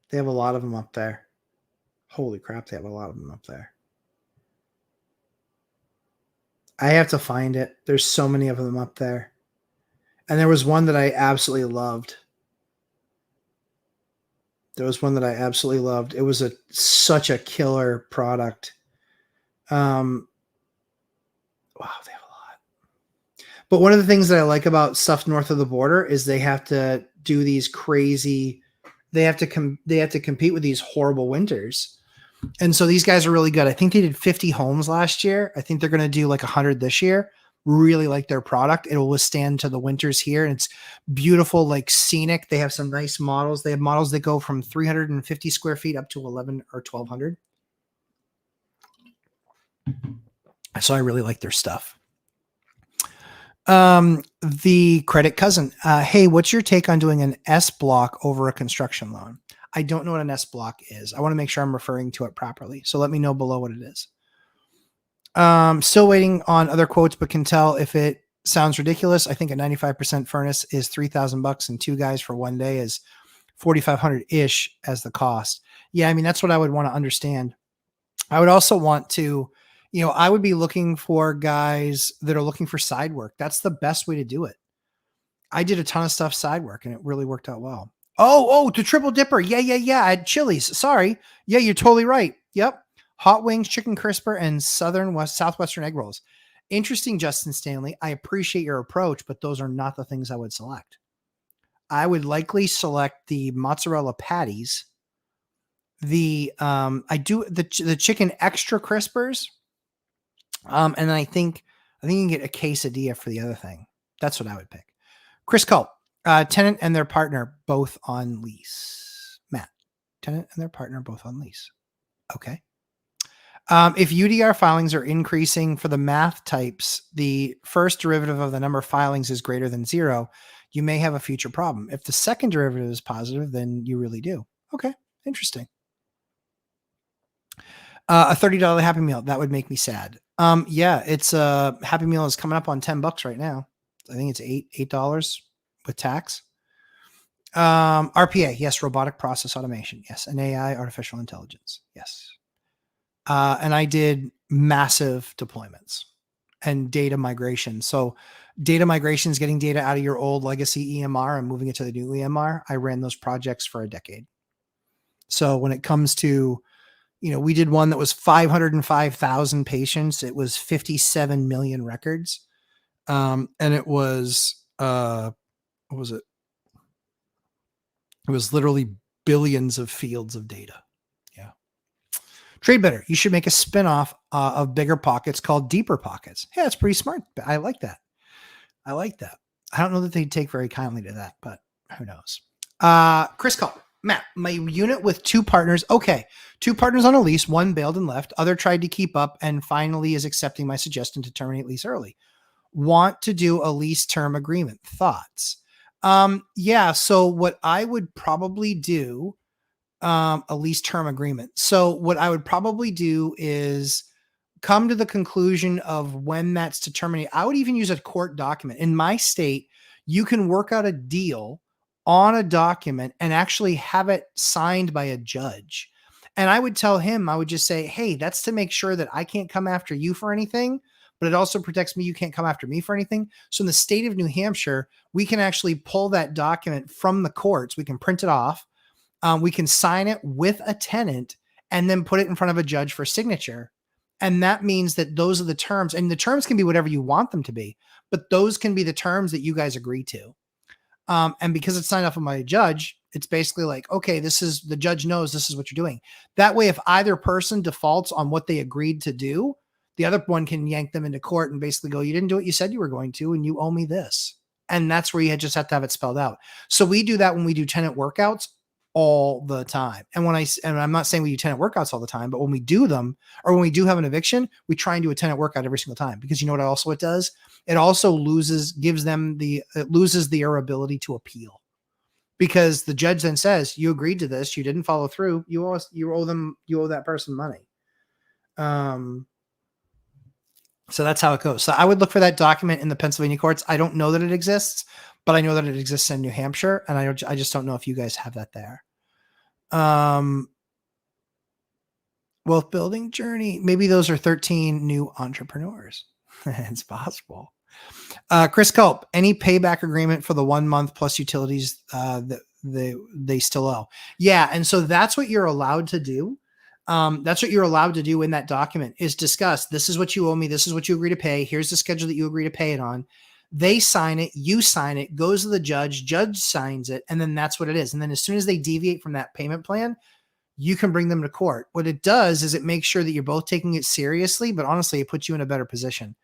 They have a lot of them up there. Holy crap, they have a lot of them up there. I have to find it. There's so many of them up there. And there was one that I absolutely loved. It was such a killer product. Wow, they have a lot. But one of the things that I like about stuff north of the border is they have to do these crazy. They have to compete with these horrible winters. And so these guys are really good. I think they did 50 homes last year. I think they're going to do like 100 this year. Really like their product. It will withstand to the winters here. And it's beautiful, like scenic. They have some nice models. They have models that go from 350 square feet up to 11 or 1200. So I really like their stuff. The Credit Cousin. Hey, what's your take on doing an S block over a construction loan? I don't know what an S block is. I want to make sure I'm referring to it properly. So let me know below what it is. Still waiting on other quotes, but can tell if it sounds ridiculous. I think a 95% furnace is $3,000 and 2 guys for 1 day is 4,500 ish as the cost. Yeah. I mean, that's what I would want to understand. I would also want to, I would be looking for guys that are looking for side work. That's the best way to do it. I did a ton of stuff side work and it really worked out well. Oh, the Triple Dipper. Yeah. At Chili's. Sorry. Yeah, you're totally right. Yep. Hot wings, chicken crisper, and southwestern egg rolls. Interesting, Justin Stanley. I appreciate your approach, but those are not the things I would select. I would likely select the mozzarella patties. I do the chicken extra crispers. And I think you can get a quesadilla for the other thing. That's what I would pick. Chris Culp, tenant and their partner both on lease. Matt, tenant and their partner both on lease. Okay. If UDR filings are increasing for the math types, the first derivative of the number of filings is greater than 0, you may have a future problem. If the second derivative is positive, then you really do. Okay, interesting. A $30 Happy Meal, that would make me sad. Yeah, it's a Happy Meal is coming up on $10 right now. I think it's $8 with tax. RPA, yes, robotic process automation, yes, and AI, artificial intelligence, yes. And I did massive deployments and data migration. So data migration is getting data out of your old legacy EMR and moving it to the new EMR. I ran those projects for a decade. So when it comes to, we did one that was 505,000 patients. It was 57 million records. And it was, what was it? It was literally billions of fields of data. Yeah. Trade Better. You should make a spinoff of Bigger Pockets called Deeper Pockets. Yeah, it's pretty smart. I like that. I don't know that they'd take very kindly to that, but who knows? Chris Call. Matt, my unit with 2 partners. Okay. 2 partners on a lease. One bailed and left. Other tried to keep up and finally is accepting my suggestion to terminate lease early. Want to do a lease term agreement. Thoughts? Yeah. So what I would probably do, a lease term agreement. So what I would probably do is come to the conclusion of when that's to terminate. I would even use a court document. In my state, you can work out a deal on a document and actually have it signed by a judge. And I would tell him, I would just say, hey, that's to make sure that I can't come after you for anything, but it also protects me. You can't come after me for anything. So in the state of New Hampshire, we can actually pull that document from the courts. We can print it off. We can sign it with a tenant and then put it in front of a judge for signature. And that means that those are the terms, and the terms can be whatever you want them to be, but those can be the terms that you guys agree to. And because it's signed off by a judge, it's basically like, okay, the judge knows this is what you're doing. That way, if either person defaults on what they agreed to do, the other one can yank them into court and basically go, you didn't do what you said you were going to, and you owe me this. And that's where you just have to have it spelled out. So we do that when we do tenant workouts all the time. And I'm not saying we do tenant workouts all the time, but when we do them, or when we do have an eviction, we try and do a tenant workout every single time, because you know what it does? It also loses their ability to appeal. because the judge then says, you agreed to this, you didn't follow through, you owe that person money. So that's how it goes. So I would look for that document in the Pennsylvania courts. I don't know that it exists, but I know that it exists in New Hampshire, and I just don't know if you guys have that there. Wealth building journey. Maybe those are 13 new entrepreneurs. It's possible. Chris Culp, any payback agreement for the 1 month plus utilities that they still owe? Yeah, and so that's what you're allowed to do. That's what you're allowed to do in that document is discuss, this is what you owe me. This is what you agree to pay. Here's the schedule that you agree to pay it on. They sign it, you sign it, goes to the judge signs it, and then that's what it is. And then as soon as they deviate from that payment plan, you can bring them to court. What it does is it makes sure that you're both taking it seriously, but honestly, it puts you in a better position.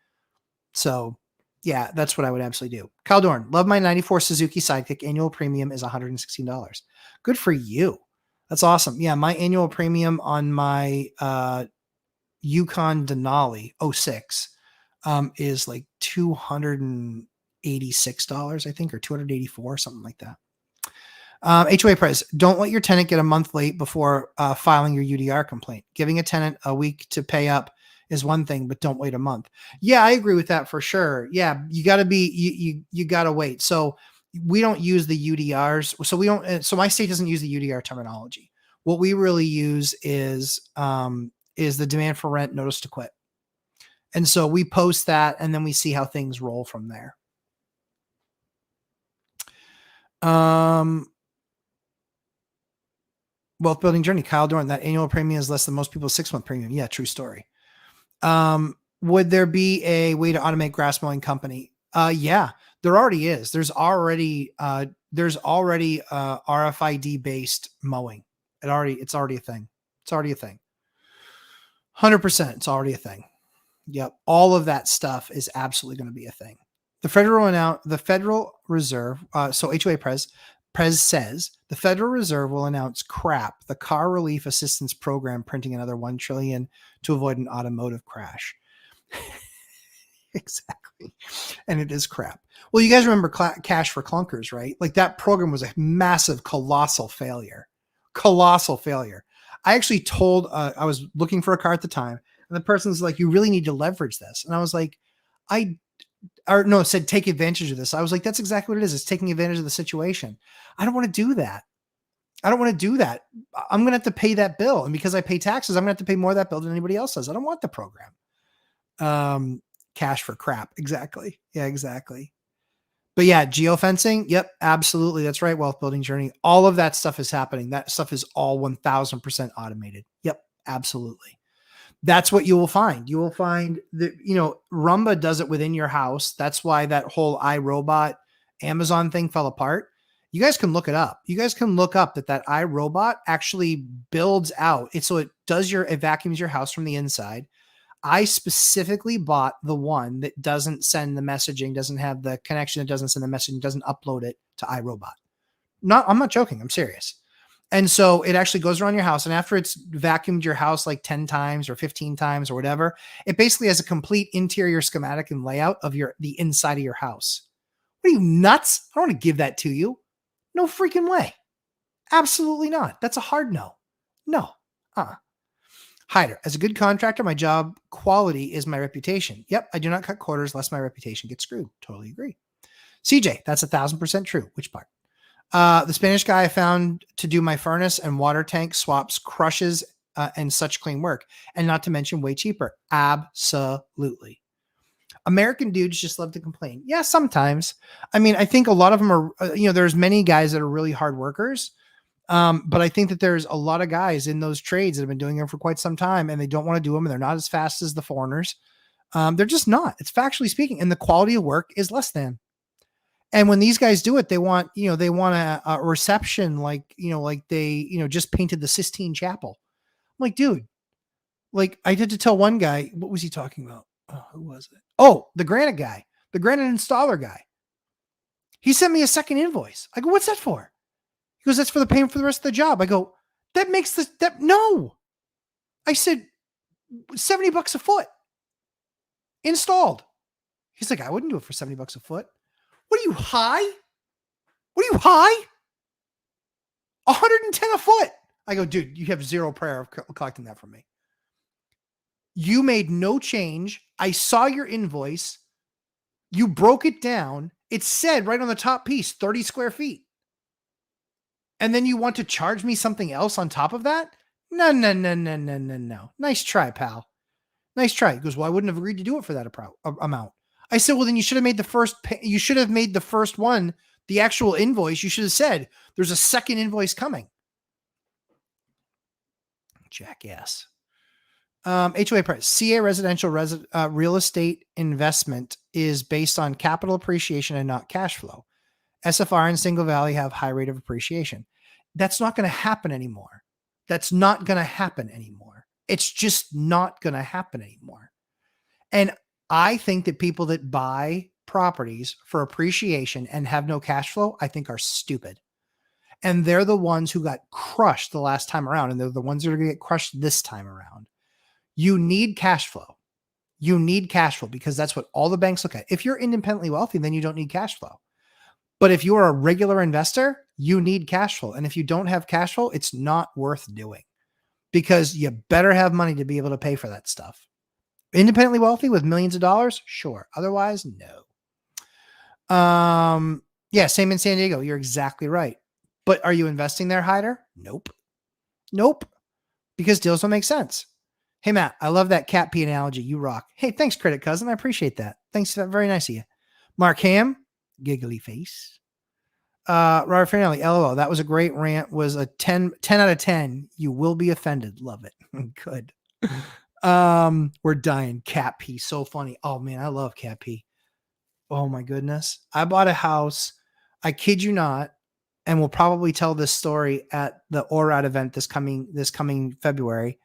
So yeah, that's what I would absolutely do. Kyle Dorn, love my 94 Suzuki Sidekick. Annual premium is $116. Good for you. That's awesome. Yeah, my annual premium on my Yukon Denali 06 is like $286, I think, or $284, something like that. HOA price. Don't let your tenant get a month late before filing your UDR complaint. Giving a tenant a week to pay up is one thing, but don't wait a month. Yeah, I agree with that for sure. Yeah, you got to be, you got to wait. So we don't use the UDRs. So we don't, so my state doesn't use the UDR terminology. What we really use is the demand for rent notice to quit. And so we post that and then we see how things roll from there. Wealth building journey, Kyle Dorn, that annual premium is less than most people's 6-month premium. Yeah, true story. Would there be a way to automate grass mowing company? Yeah, there already is. There's already RFID based mowing. It's already a thing. It's already a thing. 100%. It's already a thing. Yep. All of that stuff is absolutely going to be a thing. The Federal Reserve, so HOA Prez says the Federal Reserve will announce CRAP, the Car Relief Assistance Program, printing another $1 trillion to avoid an automotive crash. Exactly. And it is crap. Well, you guys remember Cash for Clunkers, right? Like that program was a massive, colossal failure. Colossal failure. I actually told, I was looking for a car at the time, and the person's like, you really need to leverage this. And I was like, said take advantage of this. I was like, that's exactly what it is. It's taking advantage of the situation. I don't want to do that. I'm going to have to pay that bill. And because I pay taxes, I'm going to have to pay more of that bill than anybody else does. I don't want the program. Cash for crap. Exactly. Yeah, exactly. But yeah, geofencing. Yep, absolutely. That's right. Wealth building journey. All of that stuff is happening. That stuff is all 1000% automated. Yep, absolutely. That's what you will find. You will find that, Rumba does it within your house. That's why that whole iRobot Amazon thing fell apart. You guys can look it up. You guys can look up that iRobot actually builds out. It vacuums your house from the inside. I specifically bought the one that doesn't send the messaging, doesn't have the connection, that doesn't send the messaging, doesn't upload it to iRobot. I'm not joking. I'm serious. And so it actually goes around your house. And after it's vacuumed your house like 10 times or 15 times or whatever, it basically has a complete interior schematic and layout of the inside of your house. What are you, nuts? I don't want to give that to you. No freaking way. Absolutely not. That's a hard no. No. Hyder, as a good contractor, my job quality is my reputation. Yep, I do not cut corners lest my reputation gets screwed. Totally agree. CJ, that's 1000% true. Which part? The Spanish guy I found to do my furnace and water tank swaps crushes and such clean work. And not to mention way cheaper. Absolutely. American dudes just love to complain. Yeah, sometimes. I mean, I think a lot of them are, there's many guys that are really hard workers. But I think that there's a lot of guys in those trades that have been doing them for quite some time and they don't want to do them and they're not as fast as the foreigners. They're just not. It's factually speaking. And the quality of work is less than. And when these guys do it, they want a reception like they, just painted the Sistine Chapel. I'm like, dude, like I did to tell one guy, what was he talking about? Oh, who was it? Oh, the granite guy, the granite installer guy. He sent me a second invoice. I go, what's that for? He goes, that's for the payment for the rest of the job. I go, that makes no. I said, $70 a foot installed. He's like, I wouldn't do it for $70 a foot. What are you high? What are you high? 110 a foot. I go, dude, you have zero prayer of collecting that from me. You made no change. I saw your invoice. You broke it down. It said right on the top piece, 30 square feet. And then you want to charge me something else on top of that? No. Nice try, pal. Nice try. He goes, well, I wouldn't have agreed to do it for that amount. I said, well, then you should have made the first one, the actual invoice. You should have said there's a second invoice coming. Jackass. HOA price. CA residential real estate investment is based on capital appreciation and not cash flow. SFR and Single Valley have high rate of appreciation. That's not going to happen anymore. It's just not going to happen anymore. And I think that people that buy properties for appreciation and have no cash flow, I think are stupid. And they're the ones who got crushed the last time around. And they're the ones that are going to get crushed this time around. You need cash flow. Because that's what all the banks look at. If you're independently wealthy, then you don't need cash flow. But if you are a regular investor, you need cash flow. And if you don't have cash flow, it's not worth doing, because you better have money to be able to pay for that stuff. Independently wealthy with millions of dollars? Sure. Otherwise, no. Yeah, same in San Diego. You're exactly right. But are you investing there, Hyder? Nope. Because deals don't make sense. Hey, Matt, I love that cat pee analogy. You rock. Hey, thanks, Credit Cousin. I appreciate that. Thanks. Very nice of you. Mark Ham, giggly face. Robert Fernelli, LOL. That was a great rant. Was a 10 out of 10. You will be offended. Love it. Good. We're dying. Cat pee. So funny. Oh man, I love cat pee. Oh my goodness. I bought a house. I kid you not. And we'll probably tell this story at the ORAD event this coming February.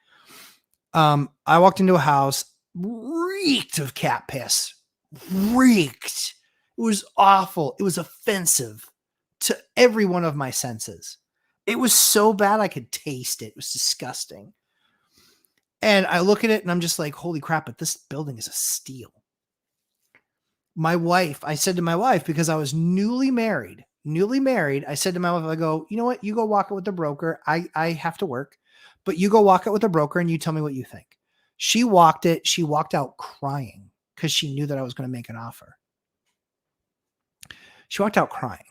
I walked into a house, reeked of cat piss. Reeked. It was awful. It was offensive to every one of my senses. It was so bad I could taste it. It was disgusting. And I look at it and I'm just like, holy crap, but this building is a steal. I said to my wife, because I was newly married, I said to my wife, I go, you know what? You go walk it with the broker. I have to work, but you go walk it with the broker and you tell me what you think. She walked it. She walked out crying because she knew that I was going to make an offer. She walked out crying.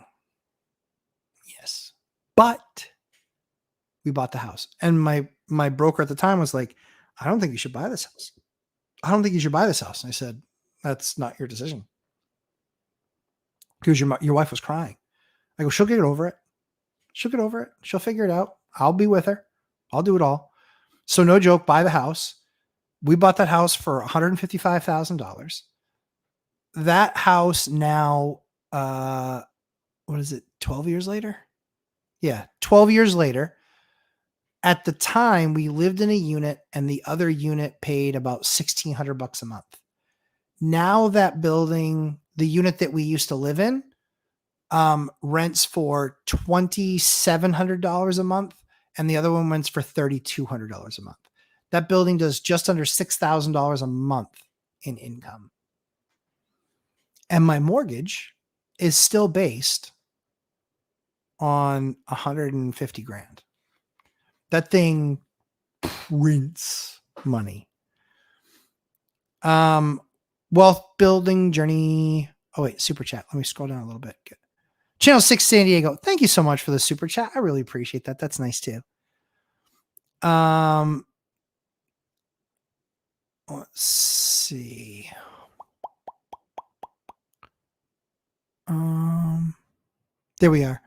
Yes. But we bought the house. And my broker at the time was like, I don't think you should buy this house. And I said, that's not your decision. Because your wife was crying. I go, she'll get over it. She'll figure it out. I'll be with her. I'll do it all. So no joke, buy the house. We bought that house for $155,000. That house now, what is it? 12 years later? Yeah. 12 years later. At the time, we lived in a unit and the other unit paid about $1,600 a month. Now that building, the unit that we used to live in, rents for $2,700 a month, and the other one rents for $3,200 a month. That building does just under $6,000 a month in income. And my mortgage is still based on $150,000. That thing prints money. Wealth building journey. Oh wait, super chat. Let me scroll down a little bit. Good. Channel 6 San Diego. Thank you so much for the super chat. I really appreciate that. That's nice too. Let's see. There we are.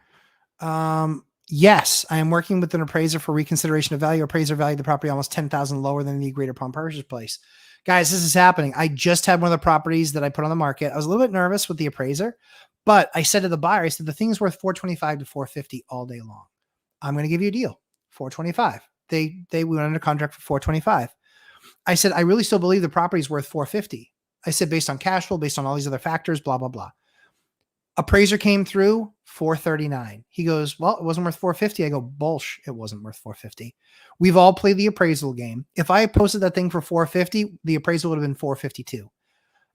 Yes, I am working with an appraiser for reconsideration of value. Appraiser valued the property almost $10,000 lower than the agreed upon purchase price. Guys, this is happening. I just had one of the properties that I put on the market. I was a little bit nervous with the appraiser, but I said to the buyer, I said, the thing's worth $425 to $450 all day long. I'm going to give you a deal. $425. They went under contract for $425. I said, I really still believe the property is worth $450. I said, based on cash flow, based on all these other factors, blah, blah, blah. Appraiser came through $439. He goes, well, it wasn't worth $450. I go, bullshit. It wasn't worth $450. We've all played the appraisal game. If I posted that thing for $450, the appraisal would have been $452.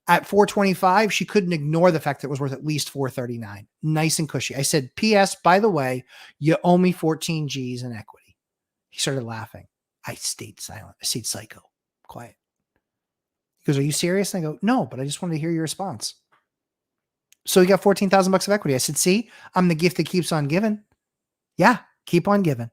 At 425, she couldn't ignore the fact that it was worth at least 439. Nice and cushy. I said, P.S. By the way, you owe me 14 G's in equity. He started laughing. I stayed silent. I stayed psycho, quiet. He goes, are you serious? And I go, no, but I just wanted to hear your response. So he got $14,000 of equity. I said, see, I'm the gift that keeps on giving. Yeah, keep on giving.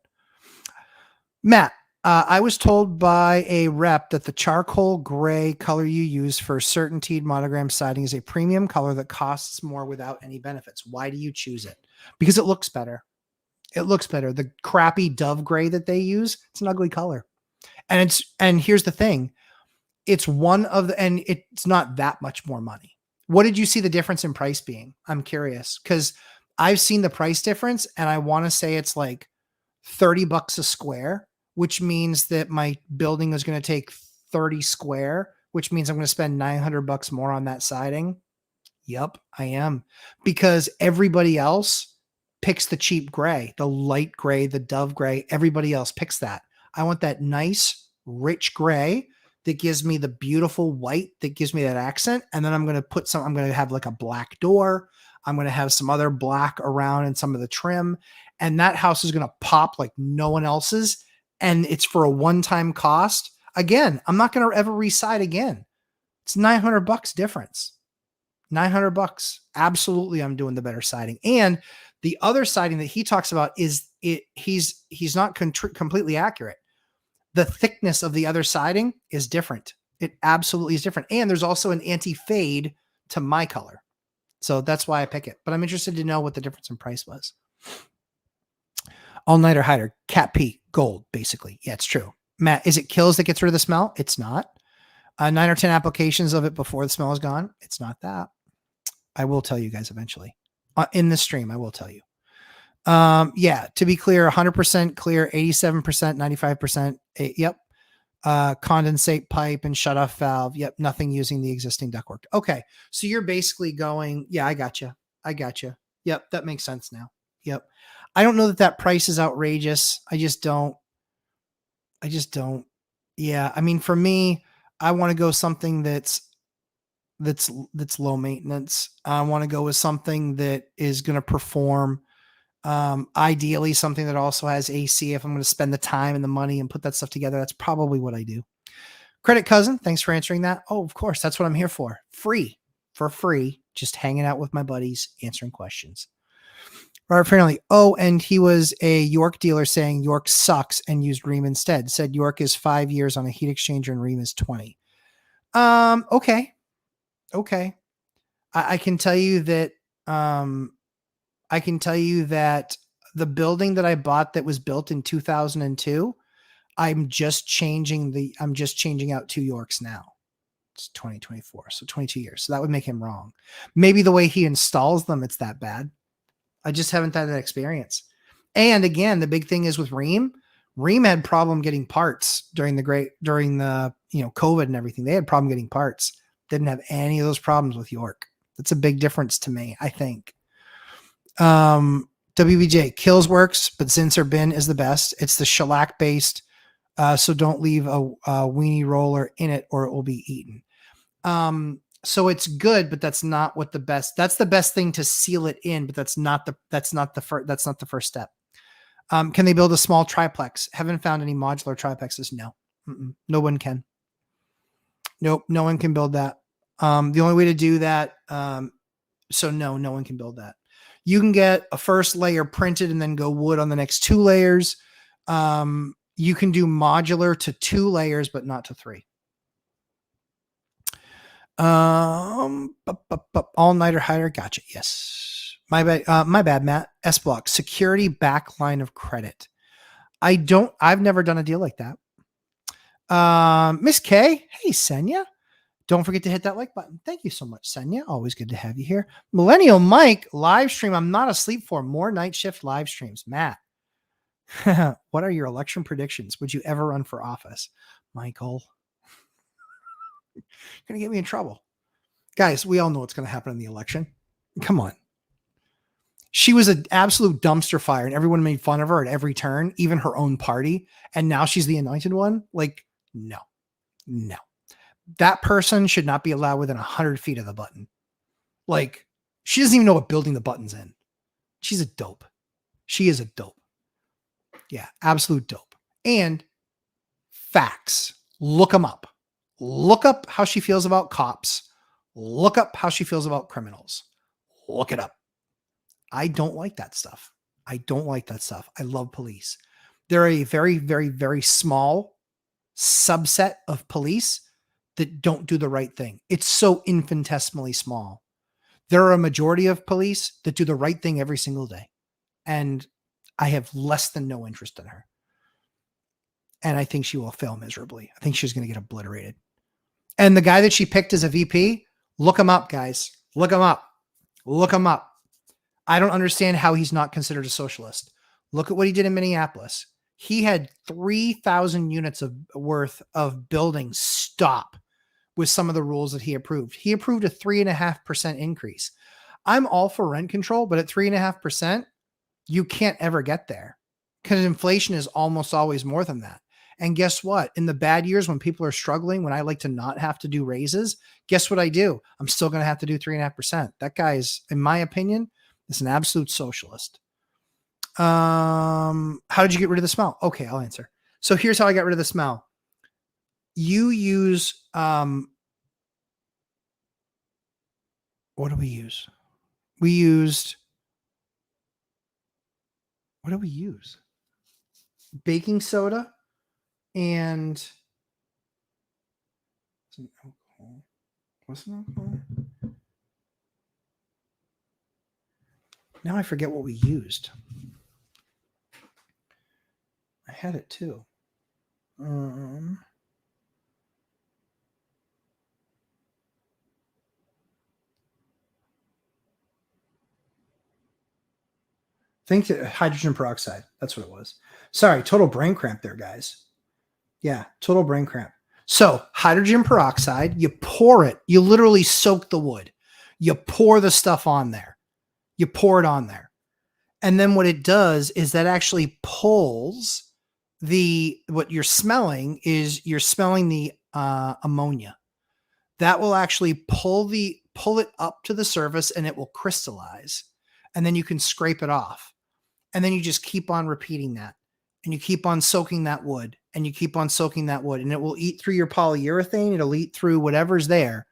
Matt, I was told by a rep that the charcoal gray color you use for CertainTeed monogram siding is a premium color that costs more without any benefits. Why do you choose it? Because it looks better. It looks better. The crappy dove gray that they use, it's an ugly color. And here's the thing. It's it's not that much more money. What did you see the difference in price being? I'm curious because I've seen the price difference and I want to say it's like $30 a square, which means that my building is going to take 30 square, which means I'm going to spend $900 more on that siding. Yep, I am. Because everybody else picks the cheap gray, the light gray, the dove gray. Everybody else picks that. I want that nice, rich gray that gives me the beautiful white that gives me that accent. And then I'm going to have like a black door. I'm going to have some other black around in some of the trim. And that house is going to pop like no one else's. And it's for a one-time cost. Again, I'm not going to ever reside again. It's $900 difference. $900. Absolutely, I'm doing the better siding. And the other siding that he talks about is he's not completely accurate. The thickness of the other siding is different. It absolutely is different. And there's also an anti-fade to my color. So that's why I pick it. But I'm interested to know what the difference in price was. All-nighter hider, Cat P, gold, basically. Yeah, it's true. Matt, is it Kills that gets rid of the smell? It's not. 9 or 10 applications of it before the smell is gone. It's not that. I will tell you guys eventually. In the stream, I will tell you. Yeah, to be clear, 100% clear, 87%, 95%. Yep. Condensate pipe and shut off valve. Yep. Nothing using the existing ductwork. Okay. So you're basically going, yeah, I got you. Yep. That makes sense now. Yep. I don't know that price is outrageous. I just don't. Yeah. I mean, for me, I want to go something that's low maintenance. I want to go with something that is going to perform. Ideally something that also has AC. If I'm going to spend the time and the money and put that stuff together, that's probably what I do. Credit Cousin, thanks for answering that. Oh, of course. That's what I'm here for. For free. Just hanging out with my buddies, answering questions. Robert Fairley. Oh, and he was a York dealer saying York sucks and used Rheem instead. Said York is 5 years on a heat exchanger and Rheem is 20. Okay. I can tell you that, the building that I bought that was built in 2002, I'm just changing out 2 Yorks now. It's 2024. So 22 years. So that would make him wrong. Maybe the way he installs them, it's that bad. I just haven't had that experience. And again, the big thing is with Rheem had problem getting parts during the COVID and everything. They had problem getting parts. Didn't have any of those problems with York. That's a big difference to me, I think. WBJ, Kills works, but Zinsser bin is the best. It's the shellac based. So don't leave a weenie roller in it or it will be eaten. So it's good, but that's not what that's the best thing to seal it in, but that's not the first step. Can they build a small triplex? Haven't found any modular triplexes. No, no one can. Nope. No one can build that. The only way to do that. So no one can build that. You can get a first layer printed and then go wood on the next 2 layers. You can do modular to 2 layers, but not to 3. All-nighter hider. Gotcha. Yes. My bad, Matt. S Block security back line of credit. I've never done a deal like that. Miss K. Hey, Senya. Don't forget to hit that like button. Thank you so much, Senya. Always good to have you here. Millennial Mike, live stream. I'm not asleep for more night shift live streams. Matt, what are your election predictions? Would you ever run for office? Michael, you're going to get me in trouble. Guys, we all know what's going to happen in the election. Come on. She was an absolute dumpster fire and everyone made fun of her at every turn, even her own party. And now she's the anointed one. Like, no. that person should not be allowed within 100 feet of the button. Like, she doesn't even know what building the button's in. She's a dope. She is a dope. Yeah, absolute dope. And facts. Look them up. Look up how she feels about cops. Look up how she feels about criminals. Look it up. I don't like that stuff. I don't like that stuff. I love police. They're a very, very, very small subset of police that don't do the right thing. It's so infinitesimally small. There are a majority of police that do the right thing every single day. And I have less than no interest in her. And I think she will fail miserably. I think she's going to get obliterated. And the guy that she picked as a VP, look him up, guys. Look him up. Look him up. I don't understand how he's not considered a socialist. Look at what he did in Minneapolis. He had 3,000 units of worth of buildings stop with some of the rules that he approved. He approved a 3.5% increase. I'm all for rent control, but at 3.5%, you can't ever get there because inflation is almost always more than that. And guess what? In the bad years when people are struggling, when I like to not have to do raises, guess what I do? I'm still going to have to do 3.5%. That guy is, in my opinion, is an absolute socialist. How did you get rid of the smell? Okay, I'll answer. So here's how I got rid of the smell. You use, what do we use? What do we use? Baking soda and some alcohol. What's an alcohol? Now I forget what we used. I had it too. I think hydrogen peroxide. That's what it was. Sorry, total brain cramp there, guys. Yeah, total brain cramp. So hydrogen peroxide, you pour it. You literally soak the wood. You pour the stuff on there. You pour it on there. And then what it does is that actually pulls what you're smelling is you're smelling the ammonia. That will actually pull it up to the surface and it will crystallize. And then you can scrape it off. And then you just keep on repeating that. And you keep on soaking that wood. And you keep on soaking that wood. And it will eat through your polyurethane. It'll eat through whatever's there.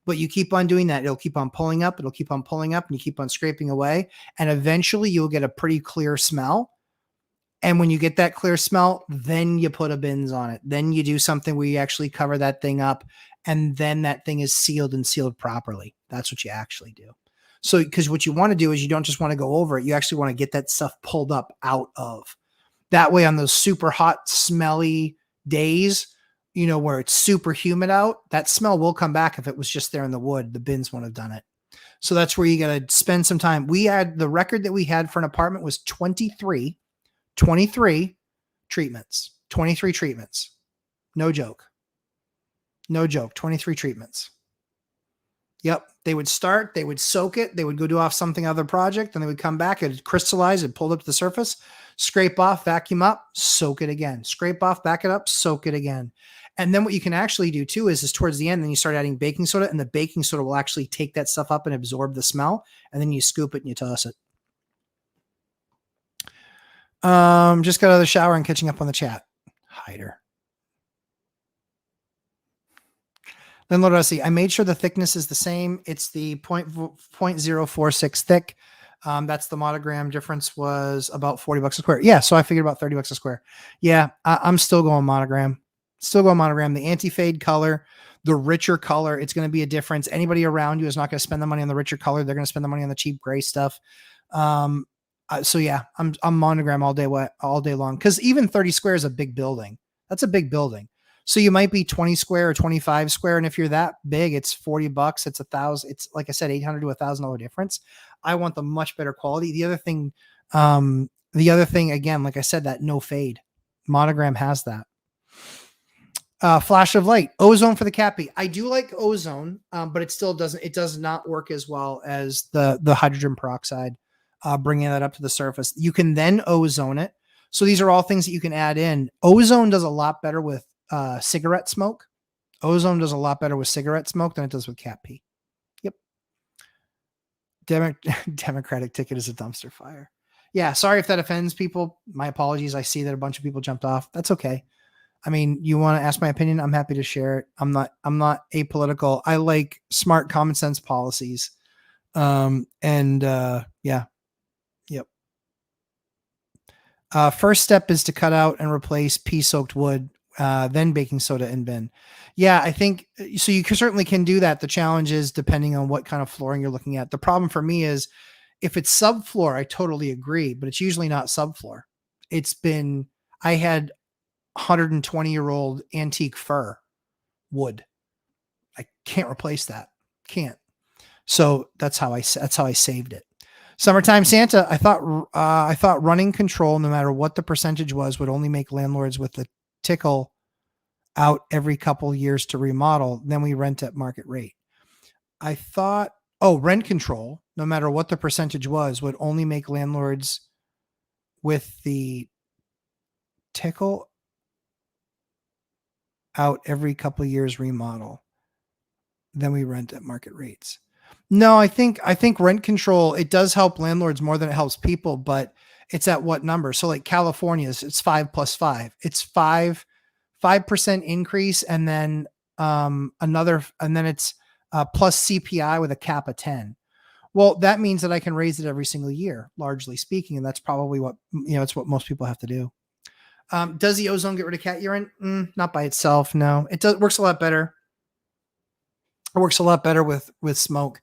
But you keep on doing that. It'll keep on pulling up. It'll keep on pulling up. And you keep on scraping away. And eventually you'll get a pretty clear smell. And when you get that clear smell, then you put a bins on it. Then you do something where you actually cover that thing up. And then that thing is sealed and sealed properly. That's what you actually do. So, because what you want to do is you don't just want to go over it. You actually want to get that stuff pulled up out of. That way on those super hot, smelly days, you know, where it's super humid out, that smell will come back if it was just there in the wood. The bins won't have done it. So that's where you got to spend some time. We had the record that we had for an apartment was 23 treatments. 23 treatments. No joke. No joke. 23 treatments. Yep. They would start, they would soak it, they would go do off something other project, and they would come back, it'd crystallize, it pulled up to the surface, scrape off, vacuum up, soak it again. Scrape off, back it up, soak it again. And then what you can actually do too is towards the end, then you start adding baking soda, and the baking soda will actually take that stuff up and absorb the smell, and then you scoop it and you toss it. Just got out of the shower and catching up on the chat. Hider. Then what do I see? I made sure the thickness is the same. It's the 0.046 thick. That's the monogram difference was about $40 a square. Yeah. So I figured about $30 a square. Yeah. I'm still going monogram. The anti-fade color, the richer color, it's going to be a difference. Anybody around you is not going to spend the money on the richer color. They're going to spend the money on the cheap gray stuff. So yeah, I'm monogram all day long. Cause even 30 square is a big building. That's a big building. So you might be 20 square or 25 square. And if you're that big, it's $40. It's $1,000. It's like I said, $800 to $1,000 difference. I want the much better quality. The other thing, again, like I said, that no fade monogram has that. Flash of light, ozone for the cappy. I do like ozone, but it still does not work as well as the hydrogen peroxide, bringing that up to the surface. You can then ozone it. So these are all things that you can add in. Ozone does a lot better with cigarette smoke. Ozone does a lot better with cigarette smoke than it does with cat pee. Yep. Democratic ticket is a dumpster fire. Yeah, sorry if that offends people. My apologies. I see that a bunch of people jumped off. That's okay. I mean, you want to ask my opinion? I'm happy to share it. I'm not apolitical. I like smart common sense policies. Yeah. Yep. First step is to cut out and replace pea-soaked wood, then baking soda and bin. Yeah, I think so. You certainly can do that. The challenge is depending on what kind of flooring you're looking at. The problem for me is if it's subfloor, I totally agree, but it's usually not subfloor. I had 120-year-old antique fir wood. I can't replace that. Can't. So that's how I saved it. Summertime Santa. I thought running control, no matter what the percentage was, would only make landlords with the tickle out every couple years to remodel. Then we rent at market rate. I thought, rent control, no matter what the percentage was, would only make landlords with the tickle out every couple of years remodel. Then we rent at market rates. No, I think rent control, it does help landlords more than it helps people, but it's at what number? So like California's, it's 5 plus 5. It's 5% increase, and then it's plus CPI with a cap of 10. Well, that means that I can raise it every single year, largely speaking, and that's probably what it's what most people have to do. Does the ozone get rid of cat urine? Not by itself. No, it works a lot better. It works a lot better with smoke,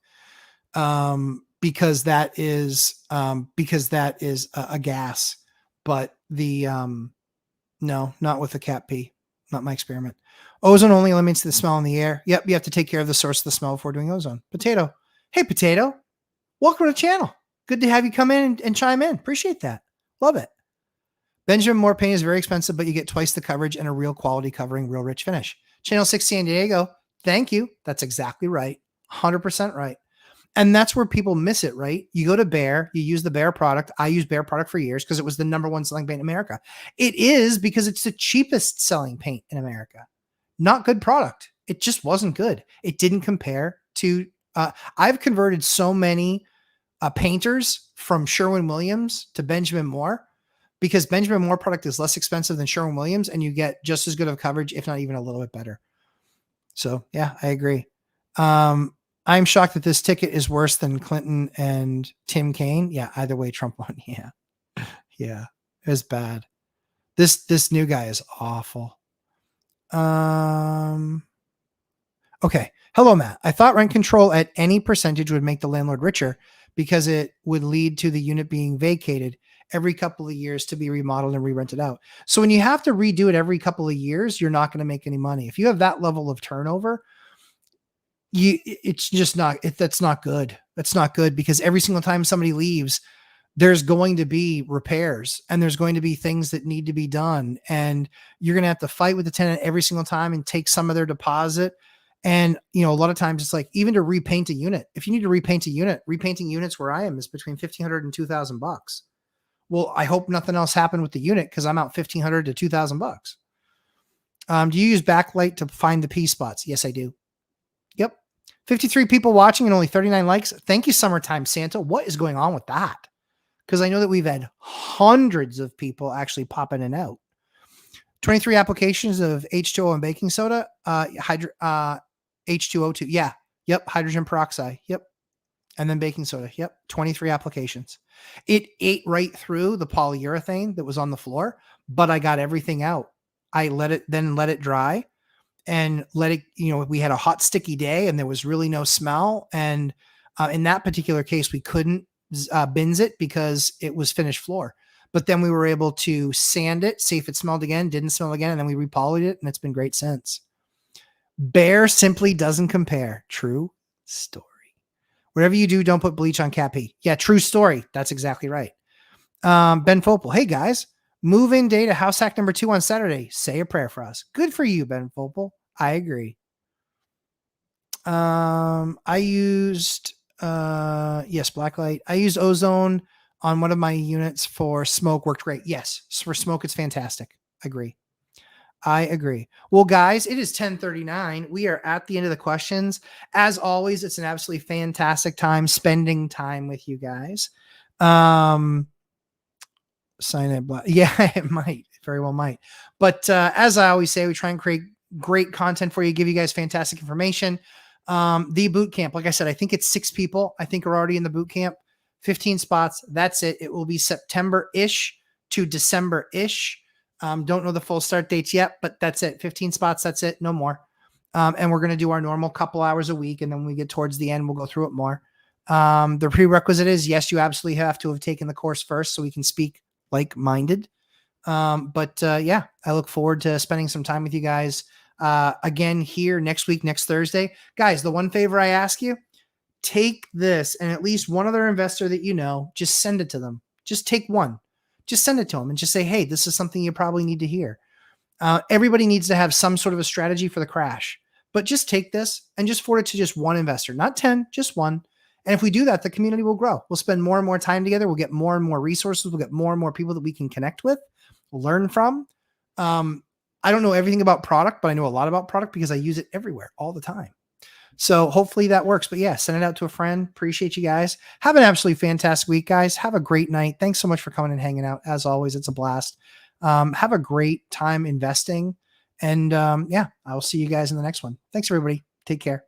because that is a gas. But no, not with the cat pee. Not my experiment. Ozone only eliminates the smell in the air. Yep, you have to take care of the source of the smell before doing ozone. Potato. Hey, Potato. Welcome to the channel. Good to have you come in and chime in. Appreciate that. Love it. Benjamin Moore paint is very expensive, but you get twice the coverage and a real quality covering, real rich finish. Channel 6 San Diego. Thank you. That's exactly right. 100% right. And that's where people miss it, right? You go to Behr, you use the Behr product. I use Behr product for years because it was the number one selling paint in America. It is because it's the cheapest selling paint in America. Not good product. It just wasn't good. It didn't compare to, I've converted so many painters from Sherwin-Williams to Benjamin Moore because Benjamin Moore product is less expensive than Sherwin-Williams and you get just as good of coverage, if not even a little bit better. So yeah, I agree. I'm shocked that this ticket is worse than Clinton and Tim Kaine. Yeah, either way, Trump won. Yeah. Yeah, it was bad. This new guy is awful. Okay. Hello, Matt. I thought rent control at any percentage would make the landlord richer because it would lead to the unit being vacated every couple of years to be remodeled and re-rented out. So when you have to redo it every couple of years, you're not going to make any money. If you have that level of turnover, that's not good. That's not good because every single time somebody leaves, there's going to be repairs and there's going to be things that need to be done. And you're going to have to fight with the tenant every single time and take some of their deposit. And, a lot of times it's like, even to repaint a unit, if you need to repaint a unit, repainting units where I am is between $1,500 and $2,000. Well, I hope nothing else happened with the unit because I'm out $1,500 to $2,000. Do you use backlight to find the P spots? Yes, I do. Yep. 53 people watching and only 39 likes. Thank you, Summertime Santa. What is going on with that? Because I know that we've had hundreds of people actually pop in and out. 23 applications of H2O and baking soda. H2O2. Yeah. Yep. Hydrogen peroxide. Yep. And then baking soda. Yep. 23 applications. It ate right through the polyurethane that was on the floor, but I got everything out. I let it dry and let it, we had a hot, sticky day and there was really no smell. And in that particular case, we couldn't bins it because it was finished floor. But then we were able to sand it, see if it smelled again, didn't smell again, and then we repolyed it, and it's been great since. Behr simply doesn't compare. True story. Whatever you do, don't put bleach on cat pee. Yeah, true story. That's exactly right. Ben Fopel. Hey, guys. Move-in day to house hack number 2 on Saturday. Say a prayer for us. Good for you, Ben Fopel. I agree. I used... yes, blacklight. I used ozone on one of my units for smoke. Worked great. Yes, for smoke, it's fantastic. I agree. I agree. Well, guys, it is 10:39. We are at the end of the questions. As always, it's an absolutely fantastic time spending time with you guys. Sign it, but yeah, it might very well might. But as I always say, we try and create great content for you, give you guys fantastic information. The boot camp, like I said, I think it's 6 people. I think are already in the boot camp. 15 spots. That's it. It will be September-ish to December-ish. Don't know the full start dates yet, but that's it. 15 spots. That's it. No more. And we're going to do our normal couple hours a week. And then when we get towards the end, we'll go through it more. The prerequisite is, yes, you absolutely have to have taken the course first so we can speak like-minded. Yeah, I look forward to spending some time with you guys again here next week, next Thursday. Guys, the one favor I ask you, take this and at least one other investor that you know, just send it to them. Just take one. Just send it to them and just say, hey, this is something you probably need to hear. Everybody needs to have some sort of a strategy for the crash, but just take this and just forward it to just one investor, not 10, just one. And if we do that, the community will grow. We'll spend more and more time together. We'll get more and more resources. We'll get more and more people that we can connect with, learn from. I don't know everything about product, but I know a lot about product because I use it everywhere all the time. So hopefully that works. But yeah, send it out to a friend. Appreciate you guys. Have an absolutely fantastic week, guys. Have a great night. Thanks so much for coming and hanging out. As always, it's a blast. Have a great time investing. And yeah, I will see you guys in the next one. Thanks, everybody. Take care.